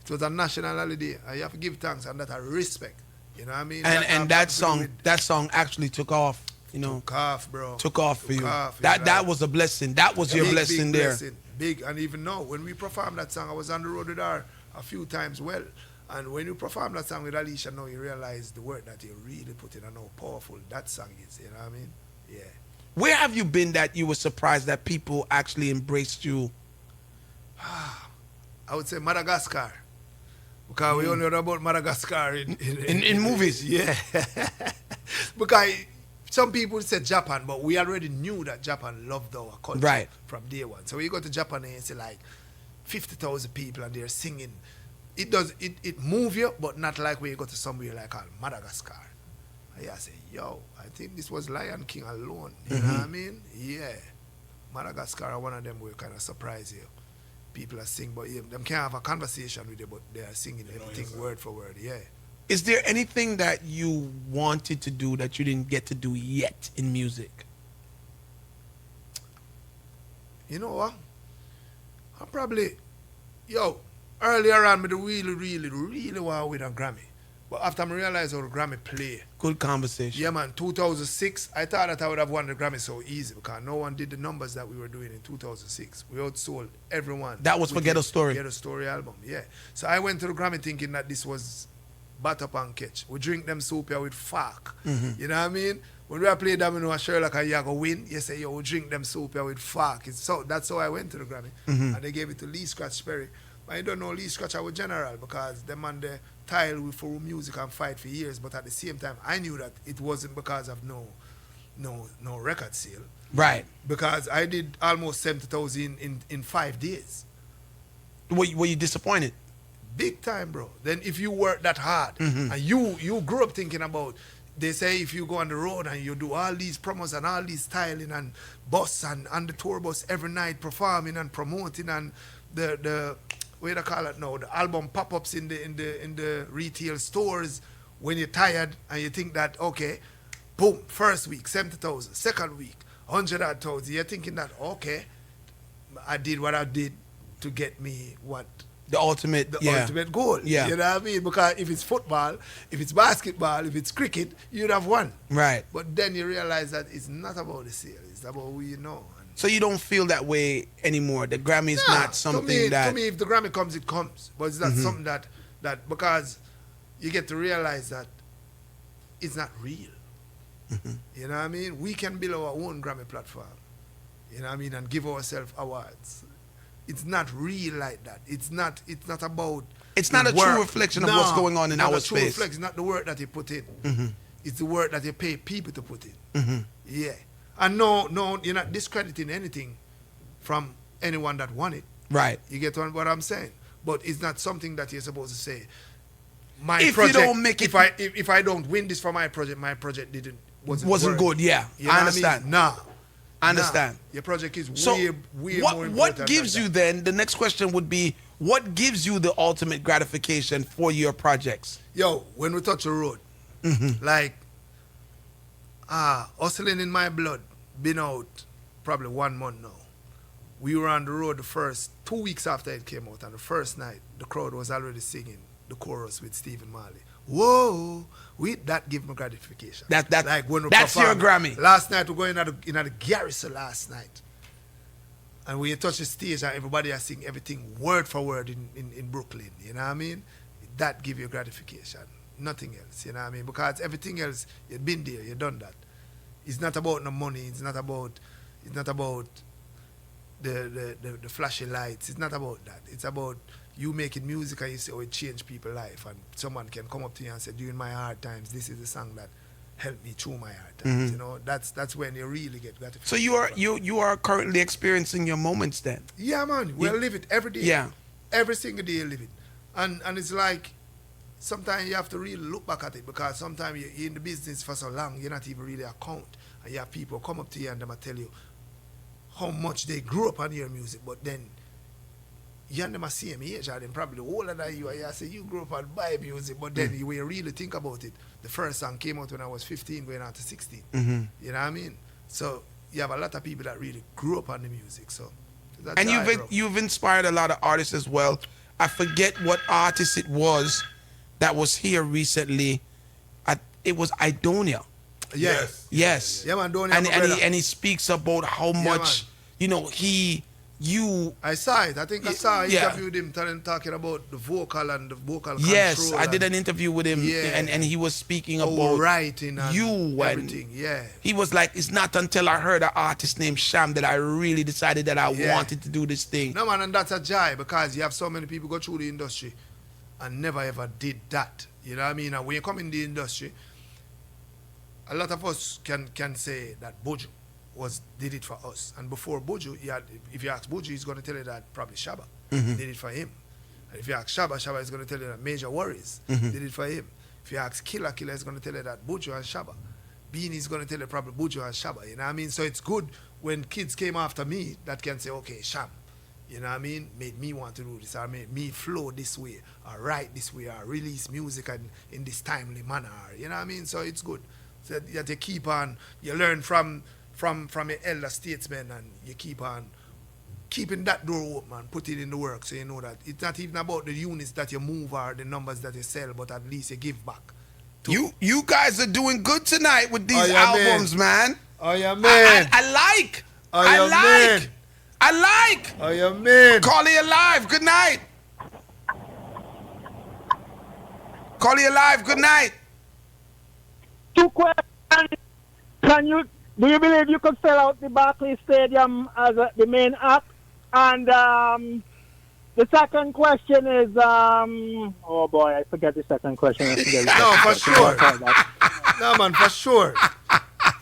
B: It was a national holiday. And you have to give thanks and that I respect. You know what I mean?
A: And that song actually took off.
B: Took off, bro.
A: Took off for you.
B: Off,
A: that was a blessing. That was your blessing there.
B: Blessing. Big, and even now, when we performed that song, I was on the road with her a few times. Well, and when you perform that song with Alicia, now you realize the work that you really put in and how powerful that song is. You know what I mean? Yeah.
A: Where have you been that you were surprised that people actually embraced you?
B: I would say Madagascar. Because we only know about Madagascar
A: in movies.
B: Yeah. Because some people said Japan, but we already knew that Japan loved our culture from day one. So we go to Japan and you see like 50,000 people and they're singing. It move you, but not like when you go to somewhere like Madagascar. And I say, yo, I think this was Lion King alone. You know what I mean? Yeah. Madagascar, one of them will kind of surprise you. People are singing, but them can't have a conversation with you, but they are singing everything word for word. Yeah.
A: Is there anything that you wanted to do that you didn't get to do yet in music?
B: You know what? I probably, earlier on, I really want to win a Grammy. But after I realized how the Grammy play.
A: Good conversation.
B: Yeah, man. 2006, I thought that I would have won the Grammy so easy because no one did the numbers that we were doing in 2006. We outsold everyone.
A: That was for Ghetto Story.
B: Ghetto Story album, yeah. So I went to the Grammy thinking that this was bat up and catch. We drink them soup here with fork. You know what I mean? When we play domino and Sherlock and you go win, you say, yo, we drink them soup here with fork. That's how I went to the Grammy. And they gave it to Lee Scratch Perry. But I don't know Lee Scratch our general because them and the tile for music and fight for years. But at the same time, I knew that it wasn't because of no record sale.
A: Right.
B: Because I did almost 70,000 in 5 days.
A: Were you disappointed?
B: Big time, bro. Then if you work that hard and you grew up thinking about, they say if you go on the road and you do all these promos and all these styling and bus and on the tour bus every night performing and promoting and the what do you call it now, the album pop-ups in the retail stores, when you're tired and you think that, okay, boom, first week 70,000, second week 100,000, you're thinking that, okay, I did what I did to get me what
A: the ultimate
B: goal.
A: Yeah.
B: You know what I mean? Because if it's football, if it's basketball, if it's cricket, you'd have won.
A: Right.
B: But then you realize that it's not about the sale, it's about who you know.
A: So you don't feel that way anymore. The Grammy is not something
B: to me, if the Grammy comes, it comes. But it's not something that because you get to realize that it's not real. You know what I mean? We can build our own Grammy platform. You know what I mean? And give ourselves awards. It's not real like that. It's not about.
A: It's not a true reflection of what's going on in our space.
B: True reflection. It's not the work that you put in. It's the work that you pay people to put in. Yeah. And no, you're not discrediting anything from anyone that won it.
A: Right.
B: You get what I'm saying? But it's not something that you're supposed to say.
A: If you don't make it,
B: if I don't win this for my project wasn't
A: good. Yeah,
B: you know
A: I understand. I understand.
B: Your project is
A: so
B: way more important.
A: What gives you then? The next question would be, what gives you the ultimate gratification for your projects?
B: Yo, when we touch the road, like hustling in my blood, been out probably 1 month now. We were on the road the first 2 weeks after it came out, and the first night the crowd was already singing the chorus with Stephen Marley. Whoa, that give me gratification. Like when we
A: that's your
B: perform.
A: Grammy.
B: Last night we going in the Garrison last night, and we touch the stage and everybody is singing everything word for word in Brooklyn. You know what I mean? That give you gratification. Nothing else. You know what I mean? Because everything else, you've been there, you've done that. It's not about no money. It's not about the flashy lights. It's not about that. It's about you making music and you say, oh, it changed people's life. And someone can come up to you and say, during my hard times, this is the song that helped me through my hard times. You know, that's when you really get gratification.
A: So you are currently experiencing your moments then?
B: Yeah, man. We live it every day.
A: Yeah.
B: Every single day you live it. And it's like, sometimes you have to really look back at it because sometimes you're in the business for so long, you're not even really account. And you have people come up to you and them tell you how much they grew up on your music, but then you and them are same age, and then probably older than you, and you say you grew up on my music, but then when you really think about it, the first song came out when I was 15 going on to 16. You know what I mean? So you have a lot of people that really grew up on the music. So
A: and you've inspired a lot of artists as well. I forget what artist it was that was here recently. It was Idonia.
B: Yes.
A: Yeah, man, and he speaks about how much,
B: I saw it. I think I saw interviewed him talking about the vocal and the vocal control.
A: Yes, I did an interview with him, and he was speaking about
B: writing and
A: you
B: everything. He
A: was like, it's not until I heard an artist named Cham that I really decided that I wanted to do this thing.
B: No, man, and that's a joy because you have so many people go through the industry and never ever did that. You know what I mean? And when you come in the industry, a lot of us can say that Buju did it for us. And before Buju, if you ask Buju, he's going to tell you that probably Shabba did it for him. And if you ask Shabba is going to tell you that Major Worries did it for him. If you ask Killer is going to tell you that Buju and Shabba. Beanie's going to tell you probably Buju and Shabba. You know what I mean? So it's good when kids came after me that can say, okay, Cham, you know what I mean, made me want to do this, or made me flow this way, or write this way, or release music in this timely manner. You know what I mean? So it's good. So that you keep on, you learn from your elder statesmen, and you keep on keeping that door open and put it in the work, so you know that it's not even about the units that you move or the numbers that you sell, but at least you give back.
A: You guys are doing good tonight with these albums, man.
B: Oh yeah, man.
A: I like.
B: Oh yeah, man.
A: I like.
B: Oh yeah, man.
A: Carly alive. Good night. Call you live. Good night.
I: 2 questions. Do you believe you could sell out the Barclays Stadium as the main act? And the second question is, oh boy, I forget the second question.
B: No, for sure. No, man, for sure.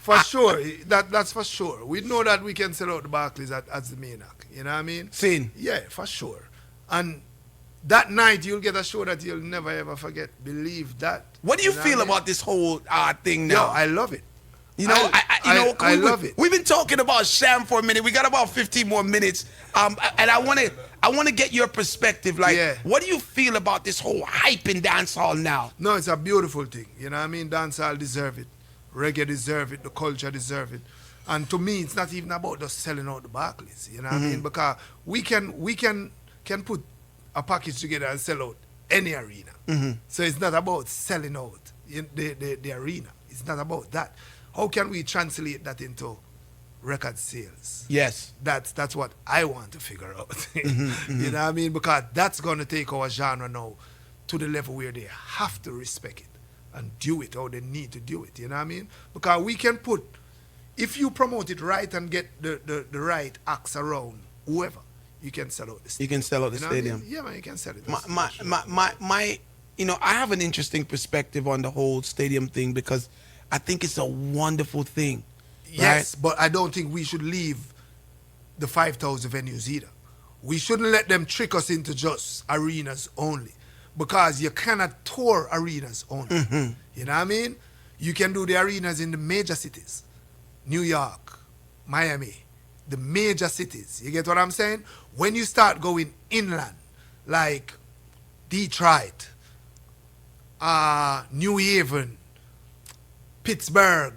B: For sure. That's for sure. We know that we can sell out the Barclays as the main act. You know what I mean?
A: Seen.
B: Yeah, for sure. And that night, you'll get a show that you'll never ever forget. Believe that.
A: What do you
B: know
A: feel
B: what I mean?
A: about this whole thing now?
B: Yo, I love it.
A: You know,
B: I love it.
A: We've been talking about Cham for a minute. We got about 15 more minutes. And I want to get your perspective. Like, what do you feel about this whole hype in dancehall now?
B: No, it's a beautiful thing. You know what I mean? Dancehall deserve it. Reggae deserve it. The culture deserve it. And to me, it's not even about just selling out the Barclays. You know what I mean? Because we can put a package together and sell out any arena. So it's not about selling out the arena. It's not about that. How can we translate that into record sales?
A: Yes.
B: That's what I want to figure out. You know what I mean? Because that's going to take our genre now to the level where they have to respect it and do it how they need to do it. You know what I mean? Because we can put, if you promote it right and get the right acts around whoever, you can sell out the stadium.
A: You can sell out the stadium.
B: I mean? Yeah, man, you can sell it.
A: My you know, I have an interesting perspective on the whole stadium thing because I think it's a wonderful thing.
B: Yes,
A: right?
B: but I don't think we should leave the 5,000 venues either. We shouldn't let them trick us into just arenas only, because you cannot tour arenas only. You know what I mean? You can do the arenas in the major cities. New York, Miami, the major cities. You get what I'm saying? When you start going inland, like Detroit, New Haven, Pittsburgh,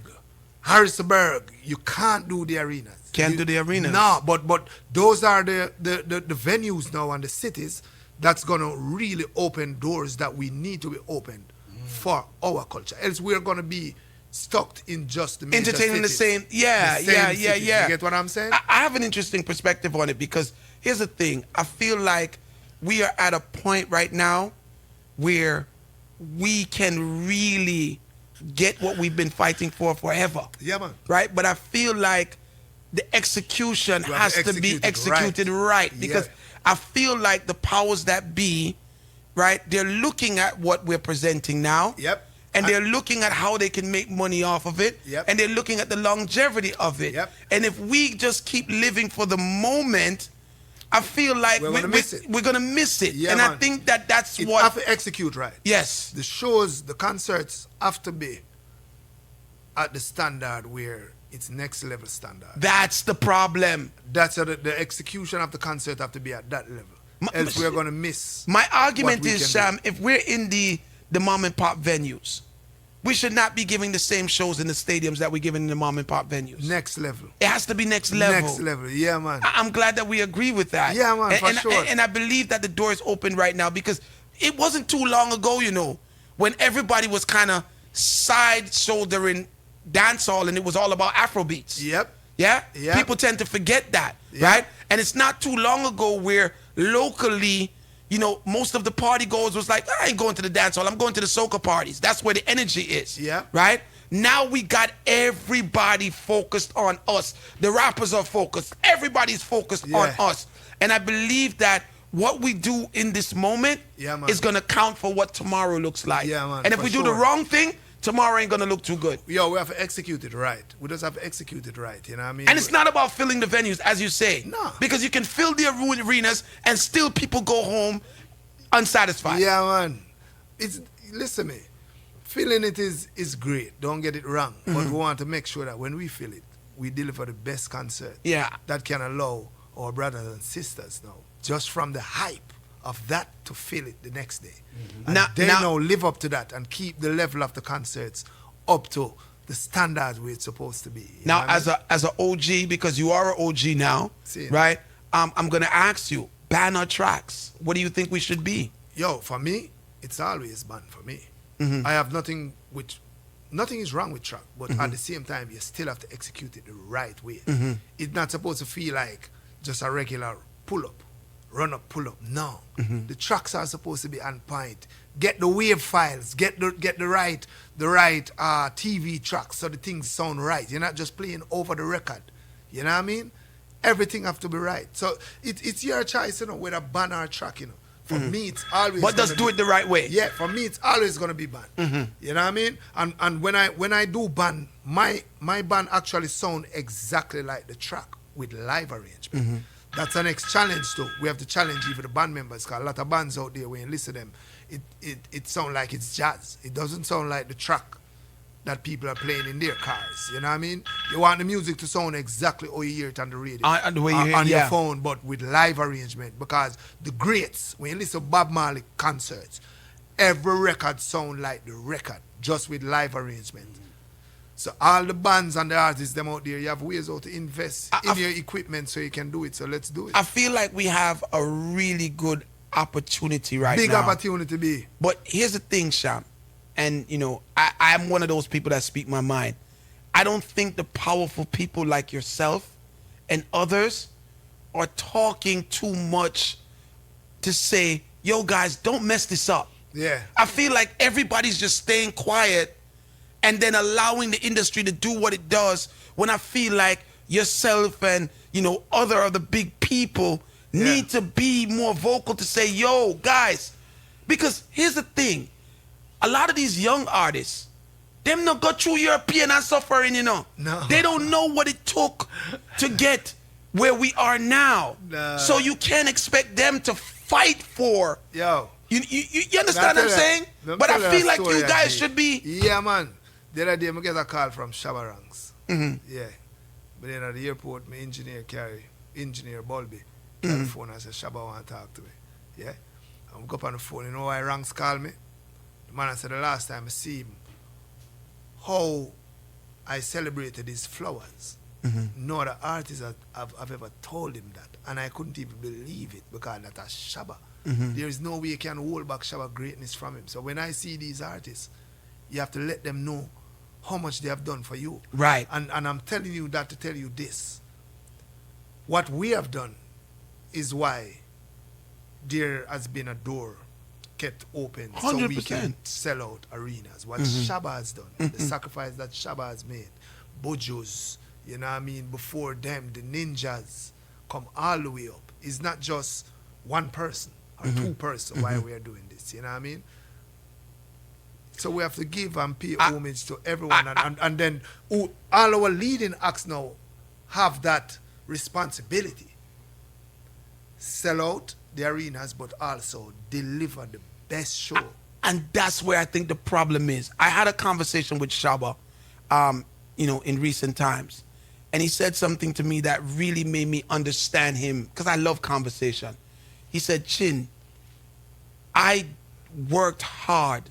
B: Harrisburg, you can't do the arenas.
A: Can't do the arenas.
B: No, but those are the venues now and the cities that's gonna really open doors that we need to be opened for our culture. Else we're gonna be stuck in just the major
A: entertaining
B: cities.
A: the same. Yeah.
B: You get what I'm saying?
A: I have an interesting perspective on it because here's the thing. I feel like we are at a point right now where we can really get what we've been fighting for forever.
B: Yeah, man.
A: Right? But I feel like the execution
B: You have
A: has
B: to
A: to be
B: execute
A: executed right. Because
B: Yeah.
A: I feel like the powers that be, right, they're looking at what we're presenting now.
B: Yep.
A: And they're looking at how they can make money off of it.
B: Yep.
A: And they're looking at the longevity of it.
B: Yep.
A: And if we just keep living for the moment, I feel like
B: We're gonna miss it.
A: We're going to miss it.
B: Yeah,
A: and I
B: man.
A: think that's
B: It
A: what...
B: have to execute right.
A: Yes.
B: The shows, the concerts have to be at the standard where it's next level standard.
A: That's the problem.
B: That's the execution of the concert have to be at that level. Else we're gonna miss.
A: My argument
B: what we
A: is,
B: can
A: Cham, if we're in the mom and pop venues, we should not be giving the same shows in the stadiums that we're giving in the mom and pop venues.
B: Next level.
A: It has to be next level.
B: Next level, yeah, man.
A: I'm glad that we agree with that.
B: Yeah, man, for sure.
A: And I believe that the door is open right now because it wasn't too long ago, you know, when everybody was kind of side-shouldering dancehall and it was all about Afrobeats.
B: Yep.
A: Yeah?
B: Yep.
A: People tend to forget that,
B: Yep.
A: right? And it's not too long ago where locally, you know, most of the party goers was like, I ain't going to the dance hall, I'm going to the soca parties. That's where the energy is.
B: Yeah.
A: Right? Now we got everybody focused on us. The rappers are focused. Everybody's focused on us. And I believe that what we do in this moment is going to count for what tomorrow looks like.
B: Yeah, man,
A: and if
B: for
A: we do the
B: sure.
A: wrong thing, tomorrow ain't going to look too good.
B: Yo, we have to execute it right. We just have to execute it right, you know what I mean?
A: And it's not about filling the venues, as you say.
B: No.
A: Because you can fill the arenas and still people go home unsatisfied.
B: Yeah, man. Listen me. Filling it is great. Don't get it wrong. But we want to make sure that when we fill it, we deliver the best concert.
A: Yeah.
B: That can allow our brothers and sisters now, just from the hype of that, to fill it the next day. And they now live up to that and keep the level of the concerts up to the standards where it's supposed to be. You know
A: Now,
B: what I mean?
A: as an OG, because you are an OG now, right? I'm going to ask you, ban our tracks. What do you think we should be?
B: Yo, for me, it's always banned for me. I have nothing is wrong with track, but at the same time, you still have to execute it the right way. It's not supposed to feel like just a regular pull-up. run up, pull up. No. The tracks are supposed to be on point. Get the wave files, get the right TV tracks so the things sound right. You're not just playing over the record. You know what I mean? Everything have to be right. So it's your choice, you know, whether ban or track, you know. For me, it's always.
A: But just do it the right way.
B: Yeah, for me, it's always gonna be band. You know what I mean? And when I do band, my band actually sound exactly like the track with live arrangement. That's the next challenge too. We have to challenge even the band members, because a lot of bands out there, when you listen to them, it sounds like it's jazz. It doesn't sound like the track that people are playing in their cars. You know what I mean? You want the music to sound exactly how you hear it on the radio,
A: and the way you hear
B: on
A: it,
B: your
A: yeah.
B: phone, but with live arrangement. Because the greats, when you listen to Bob Marley concerts, every record sound like the record, just with live arrangement. So all the bands and the artists them out there, you have ways how to invest in your equipment so you can do it. So let's do it.
A: I feel like we have a really good opportunity right
B: Big
A: now.
B: opportunity be.
A: But here's the thing, Sham. And, you know, I'm one of those people that speak my mind. I don't think the powerful people like yourself and others are talking too much to say, yo, guys, don't mess this up.
B: Yeah.
A: I feel like everybody's just staying quiet and then allowing the industry to do what it does, when I feel like yourself and, you know, other of the big people need to be more vocal to say, yo, guys, because here's the thing. A lot of these young artists, them not go through European and suffering, you know.
B: No.
A: They don't know what it took to get where we are now.
B: No.
A: So you can't expect them to fight for.
B: Yo.
A: You understand what I'm saying? But I feel like you guys should be.
B: Yeah, man. The other day, I get a call from Shabba Ranks. Yeah. But then at the airport, my engineer Bulby, carry the phone and said, Shabba want to talk to me. Yeah. I'm go up on the phone. You know why Ranks called me? The man, I said the last time I see him, how I celebrated his flowers. No other artist have ever told him that. And I couldn't even believe it, because that's Shabba. There is no way you can hold back Shabba greatness from him. So when I see these artists, you have to let them know how much they have done for you.
A: Right.
B: And I'm telling you that to tell you this. What we have done is why there has been a door kept open
A: 100%.
B: so we can sell out arenas. What Shabba has done, the sacrifice that Shabba has made, Bojos, you know what I mean, before them, the ninjas come all the way up. It's not just one person or two persons why we are doing this, you know what I mean? So we have to give and pay homage to everyone, and then all our leading acts now have that responsibility. Sell out the arenas, but also deliver the best show.
A: And that's where I think the problem is. I had a conversation with Shabba, you know, in recent times. And he said something to me that really made me understand him, because I love conversation. He said, Chin, I worked hard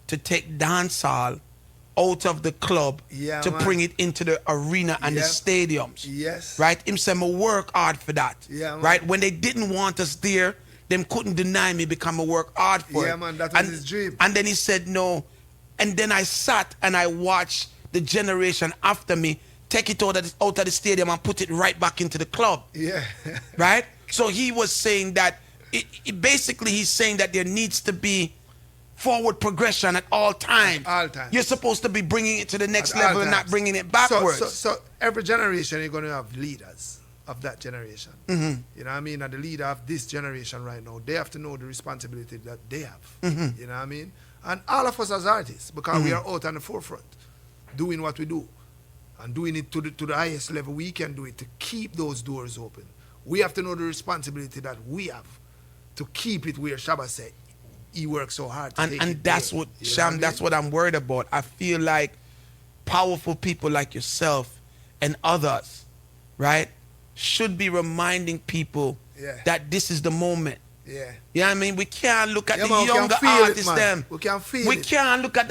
A: to take dancehall out of the club to bring it into the arena and the stadiums.
B: Yes.
A: Right? Him said, I work hard for that.
B: Yeah, man.
A: Right? When they didn't want us there, them couldn't deny me because I work hard for it.
B: Yeah, man, that was his dream.
A: And then he said, no. And then I sat and I watched the generation after me take it out of the stadium and put it right back into the club.
B: Yeah.
A: Right? So he was saying that, basically he's saying that there needs to be forward progression at all times.
B: All times.
A: You're supposed to be bringing it to the next level and not bringing it backwards.
B: So every generation you're going to have leaders of that generation. You know what I mean? And the leader of this generation right now, they have to know the responsibility that they have. You know what I mean? And all of us as artists, because we are out on the forefront, doing what we do, and doing it to the highest level we can do it, to keep those doors open. We have to know the responsibility that we have to keep it where Shabba said he works so hard to take
A: and
B: it
A: that's
B: there.
A: what,
B: You know
A: Sham,
B: I mean?
A: that's what I'm worried about. I feel like powerful people like yourself and others, right, should be reminding people that this is the moment.
B: Yeah.
A: You know what I mean? We can't look at
B: Yeah,
A: the
B: man, we can
A: younger
B: feel it,
A: artists
B: man.
A: them.
B: We can feel
A: We
B: it.
A: can't look at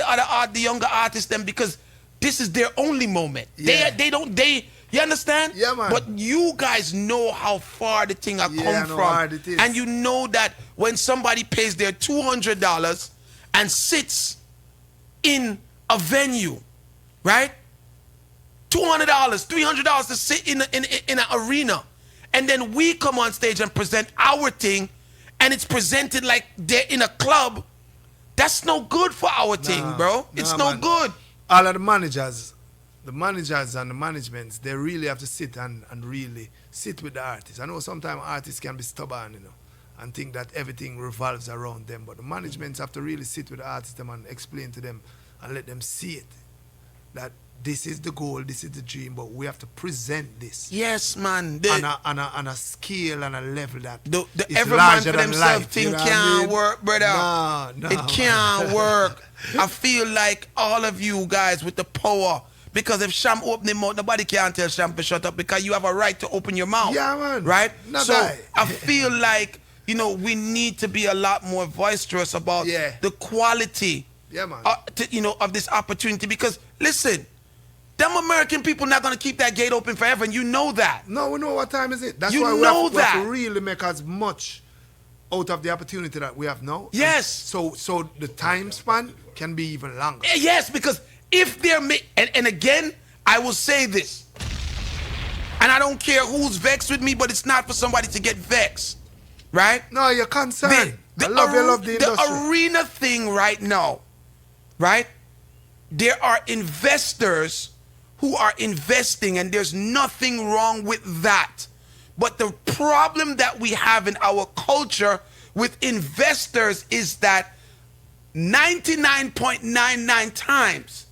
A: the younger artists them, because this is their only moment.
B: Yeah.
A: They you understand?
B: Yeah, man.
A: But you guys know how far the thing have
B: Yeah, I
A: come
B: know
A: from.
B: how hard it is.
A: And you know that when somebody pays their $200 and sits in a venue, right? $200, $300 to sit in an arena, and then we come on stage and present our thing, and it's presented like they're in a club. That's no good for our thing, bro. It's no
B: man.
A: good.
B: All of the managers and the managements, they really have to sit and really sit with the artists. I know sometimes artists can be stubborn, and think that everything revolves around them, but the managements have to really sit with the artists and explain to them and let them see it. That this is the goal, this is the dream, but we have to present this.
A: Yes, man.
B: On a scale and a level that
A: the
B: is
A: every man
B: larger
A: for
B: than
A: themselves
B: life,
A: thing
B: you know what I
A: can't
B: mean?
A: work, brother.
B: No,
A: It can't work. I feel like all of you guys with the power, because if Sham open him mouth, nobody can tell Sham to shut up, because you have a right to open your mouth.
B: Yeah, man.
A: Right?
B: Not
A: So
B: die.
A: I feel like, we need to be a lot more boisterous about the quality
B: Yeah, man.
A: of this opportunity, because listen, them American people not going to keep that gate open forever, and you know that.
B: No, we know what time is it. That's
A: You
B: why
A: know
B: we have
A: that.
B: to really make as much out of the opportunity that we have now.
A: Yes.
B: And so the time span can be even longer.
A: Yes, because if they're and again, I will say this, and I don't care who's vexed with me, but it's not for somebody to get vexed, right?
B: No, you're concerned. I love the industry.
A: The arena thing right now, right? There are investors who are investing, and there's nothing wrong with that. But the problem that we have in our culture with investors is that 99.99 times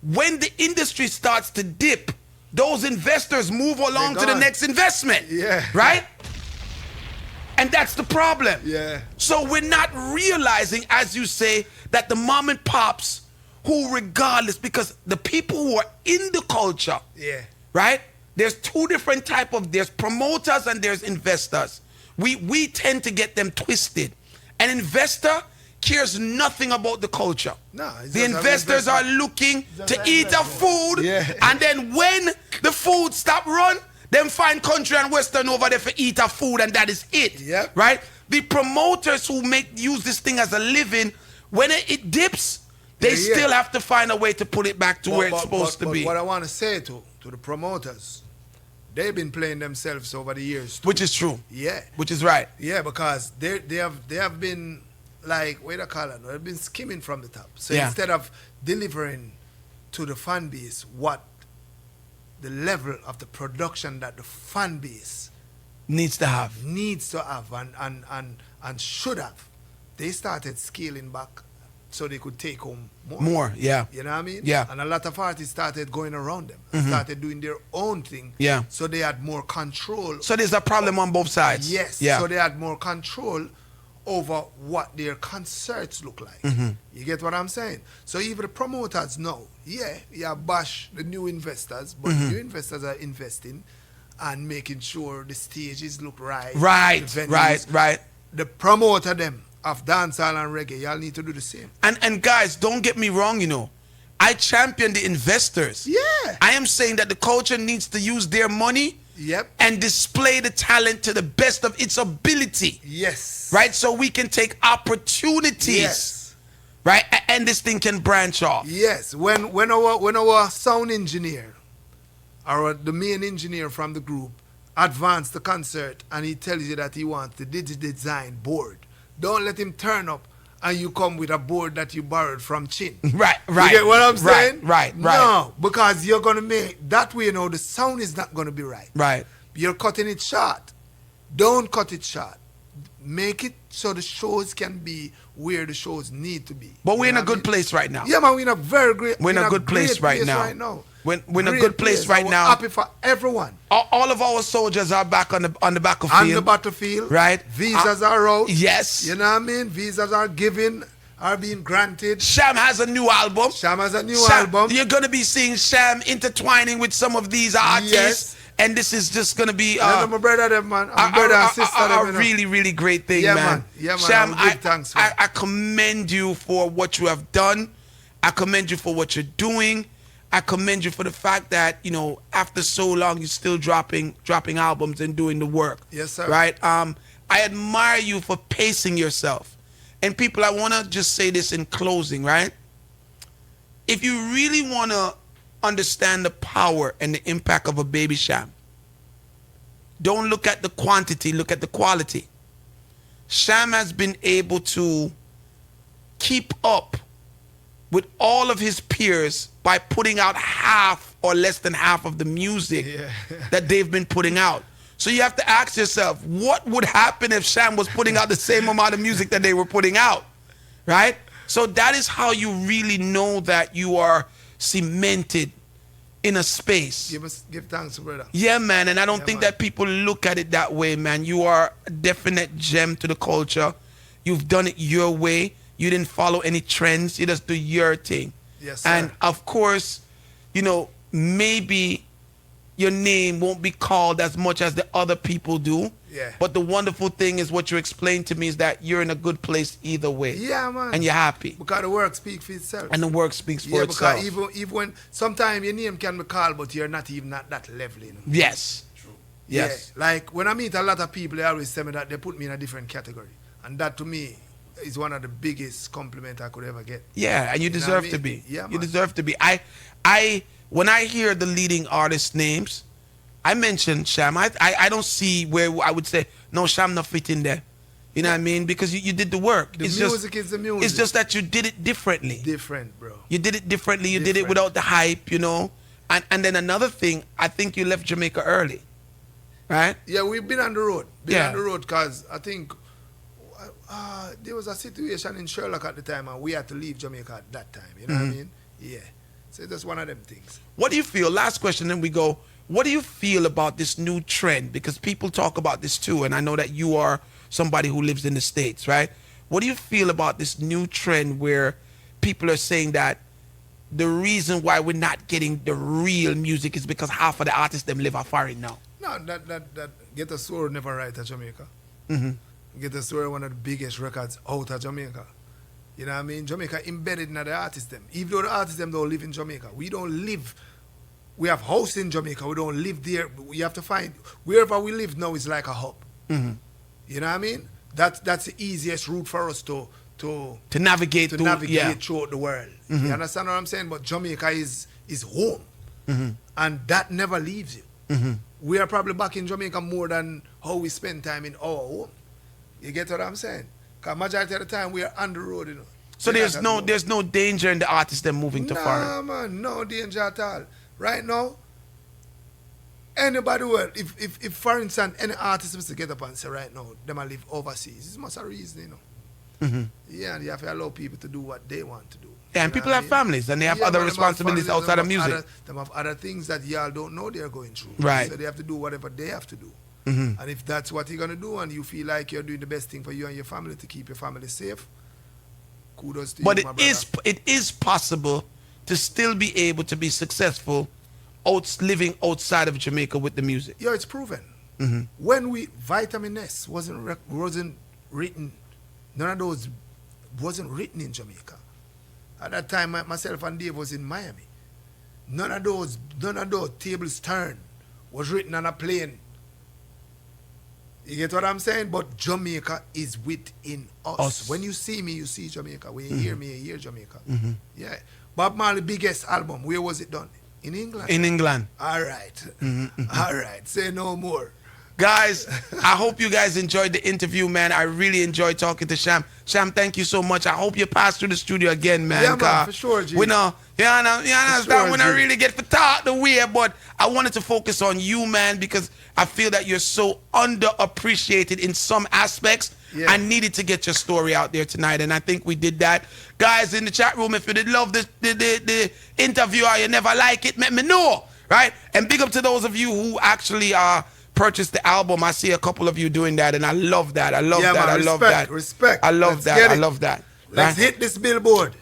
A: when the industry starts to dip, those investors move along to the next investment.
B: Yeah.
A: Right? And that's the problem.
B: Yeah.
A: So we're not realizing, as you say, that the mom and pops who, regardless, because the people who are in the culture, right? There's two different there's promoters and there's investors. We tend to get them twisted. An investor cares nothing about the culture.
B: No, it's
A: the
B: just
A: investors are looking to eat a food, and then when the food stop run, them find country and western over there for eat a food, and that is it.
B: Yep.
A: Right? The promoters who use this thing as a living, when it dips, they still have to find a way to put it back to where it's supposed to be.
B: What I want to say to the promoters, they've been playing themselves over the years too.
A: Which is true.
B: Yeah.
A: Which is right.
B: Yeah, because they have been like, what do you call it? They've been skimming from the top. So instead of delivering to the fan base what the level of the production that the fan base
A: needs to have
B: and should have, they started scaling back so they could take home more.
A: More, yeah.
B: You know what I mean?
A: Yeah.
B: And a lot of artists started going around them and started doing their own thing.
A: Yeah.
B: So they had more control.
A: So there's a problem on both sides.
B: Yes.
A: Yeah.
B: So they had more control over what their concerts look like. You get what I'm saying? So even the promoters know, bash the new investors, but the new investors are investing and making sure the stages look right.
A: Right,
B: the venues.
A: right.
B: The promoter them of dancehall and reggae, y'all need to do the same.
A: And guys, don't get me wrong, I champion the investors.
B: Yeah.
A: I am saying that the culture needs to use their money and display the talent to the best of its ability.
B: Yes.
A: Right? So we can take opportunities.
B: Yes.
A: Right? And this thing can branch off.
B: Yes. When our sound engineer or the main engineer from the group advance the concert and he tells you that he wants the digital design board, don't let him turn up and you come with a board that you borrowed from Chin.
A: Right.
B: You get what I'm saying?
A: Right.
B: No, because you're going to make, that way, the sound is not going to be right.
A: Right.
B: You're cutting it short. Don't cut it short. Make it so the shows can be where the shows need to be.
A: But we're in a good place right now.
B: Yeah, man, we're in a very great
A: We're in a good place right now. We're in a good place right now.
B: Happy for everyone.
A: All of our soldiers are back on the battlefield.
B: On the battlefield.
A: Right.
B: Visas are out.
A: Yes.
B: You know what I mean? Visas are being granted.
A: Sham has a new album.
B: Album.
A: You're going to be seeing Sham intertwining with some of these artists.
B: Yes.
A: And this is just going to be
B: my brother them, man. My brother and sister
A: a
B: them,
A: really, really great thing, man.
B: Yeah, man.
A: Sham,
B: Thanks,
A: I commend you for what you have done. I commend you for what you're doing. I commend you for the fact that, after so long, you're still dropping albums and doing the work.
B: Yes, sir.
A: Right? I admire you for pacing yourself. And people, I want to just say this in closing, right? If you really want to understand the power and the impact of a Baby Cham, don't look at the quantity, look at the quality. Cham has been able to keep up with all of his peers by putting out half or less than half of the music that they've been putting out. So you have to ask yourself, what would happen if Cham was putting out the same amount of music that they were putting out, right? So that is how you really know that you are cemented in a space.
B: Give thanks, brother.
A: Yeah, man, and I don't think that people look at it that way, man. You are a definite gem to the culture. You've done it your way. You didn't follow any trends. You just do your thing.
B: Yes, sir.
A: And of course, you know, maybe your name won't be called as much as the other people do.
B: Yeah.
A: But the wonderful thing is what you explained to me is that you're in a good place either way.
B: Yeah, man.
A: And you're happy.
B: Because the work speaks for itself.
A: And the work speaks for itself.
B: Yeah, because even when sometimes your name can be called, but you're not even at that level, you know.
A: Yes. True. Yes.
B: Yeah. Like when I meet a lot of people, they always tell me that they put me in a different category. And that to me is one of the biggest compliments I could ever get.
A: Yeah, and you deserve to be.
B: Yeah, man.
A: You deserve to be. When I hear the leading artist names, I mentioned Cham. I don't see where I would say, no, Cham not fit in there. You know what I mean? Because you did the work.
B: The music is the music.
A: It's just that you did it differently.
B: Different, bro.
A: You did it differently. You did it without the hype, you know. And then another thing, I think you left Jamaica early, right?
B: Yeah, we've been on the road.
A: Yeah.
B: On the road because I think there was a situation in Sherlock at the time and we had to leave Jamaica at that time. You know what I mean? Yeah. So that's one of them things.
A: What do you feel? Last question, then we go. What do you feel about this new trend? Because people talk about this too, and I know that you are somebody who lives in the States, right? What do you feel about this new trend where people are saying that the reason why we're not getting the real music is because half of the artists them live are foreign now?
B: No, that Ghetto Story never write at Jamaica. Ghetto Story one of the biggest records out of Jamaica. You know what I mean? Jamaica embedded in the artists them. Even though the artists them don't live in Jamaica, we don't live. We have house in Jamaica. We don't live there. We have to find wherever we live now is like a hub. You know what I mean? That's the easiest route for us to
A: navigate
B: through the world. You understand what I'm saying? But Jamaica is home, and that never leaves you. We are probably back in Jamaica more than how we spend time in our home. You get what I'm saying? Because majority of the time we are on the road, you know.
A: So there's no danger in the artists them moving to foreign.
B: No, man, no danger at all. Right now, anybody will, if for instance, any artist was to get up and say right now, them I live overseas, it's must a reason, you know. Yeah, and you have to allow people to do what they want to do.
A: Yeah, and people have families and they have other responsibilities outside of music.
B: They have other things that y'all don't know they're going through.
A: Right.
B: So they have to do whatever they have to do. And if that's what you're going to do and you feel like you're doing the best thing for you and your family to keep your family safe, kudos to you, my brother.
A: But it is possible to still be able to be successful living outside of Jamaica with the music.
B: Yeah, it's proven. When Vitamin S wasn't written, none of those wasn't written in Jamaica. At that time, myself and Dave was in Miami. None of those tables turned was written on a plane. You get what I'm saying? But Jamaica is within us. When you see me, you see Jamaica. When you hear me, you hear Jamaica. Yeah. Bob Marley's biggest album, where was it done? In England.
A: In England.
B: All right. All right. Say no more.
A: Guys, I hope you guys enjoyed the interview, man. I really enjoyed talking to Cham. Cham, thank you so much. I hope you pass through the studio again, man.
B: Yeah, man, for sure, G.
A: We know, you understand, we don't really get to talk the way, but I wanted to focus on you, man, because I feel that you're so underappreciated in some aspects.
B: Yeah.
A: I needed to get your story out there tonight, and I think we did that. Guys, in the chat room, if you did love the interview or you never like it, let me know, right? And big up to those of you who actually purchased the album. I see a couple of you doing that, and I love that. I love that.
B: Man,
A: I love that.
B: Respect.
A: I love that. I love that.
B: Let's hit this billboard.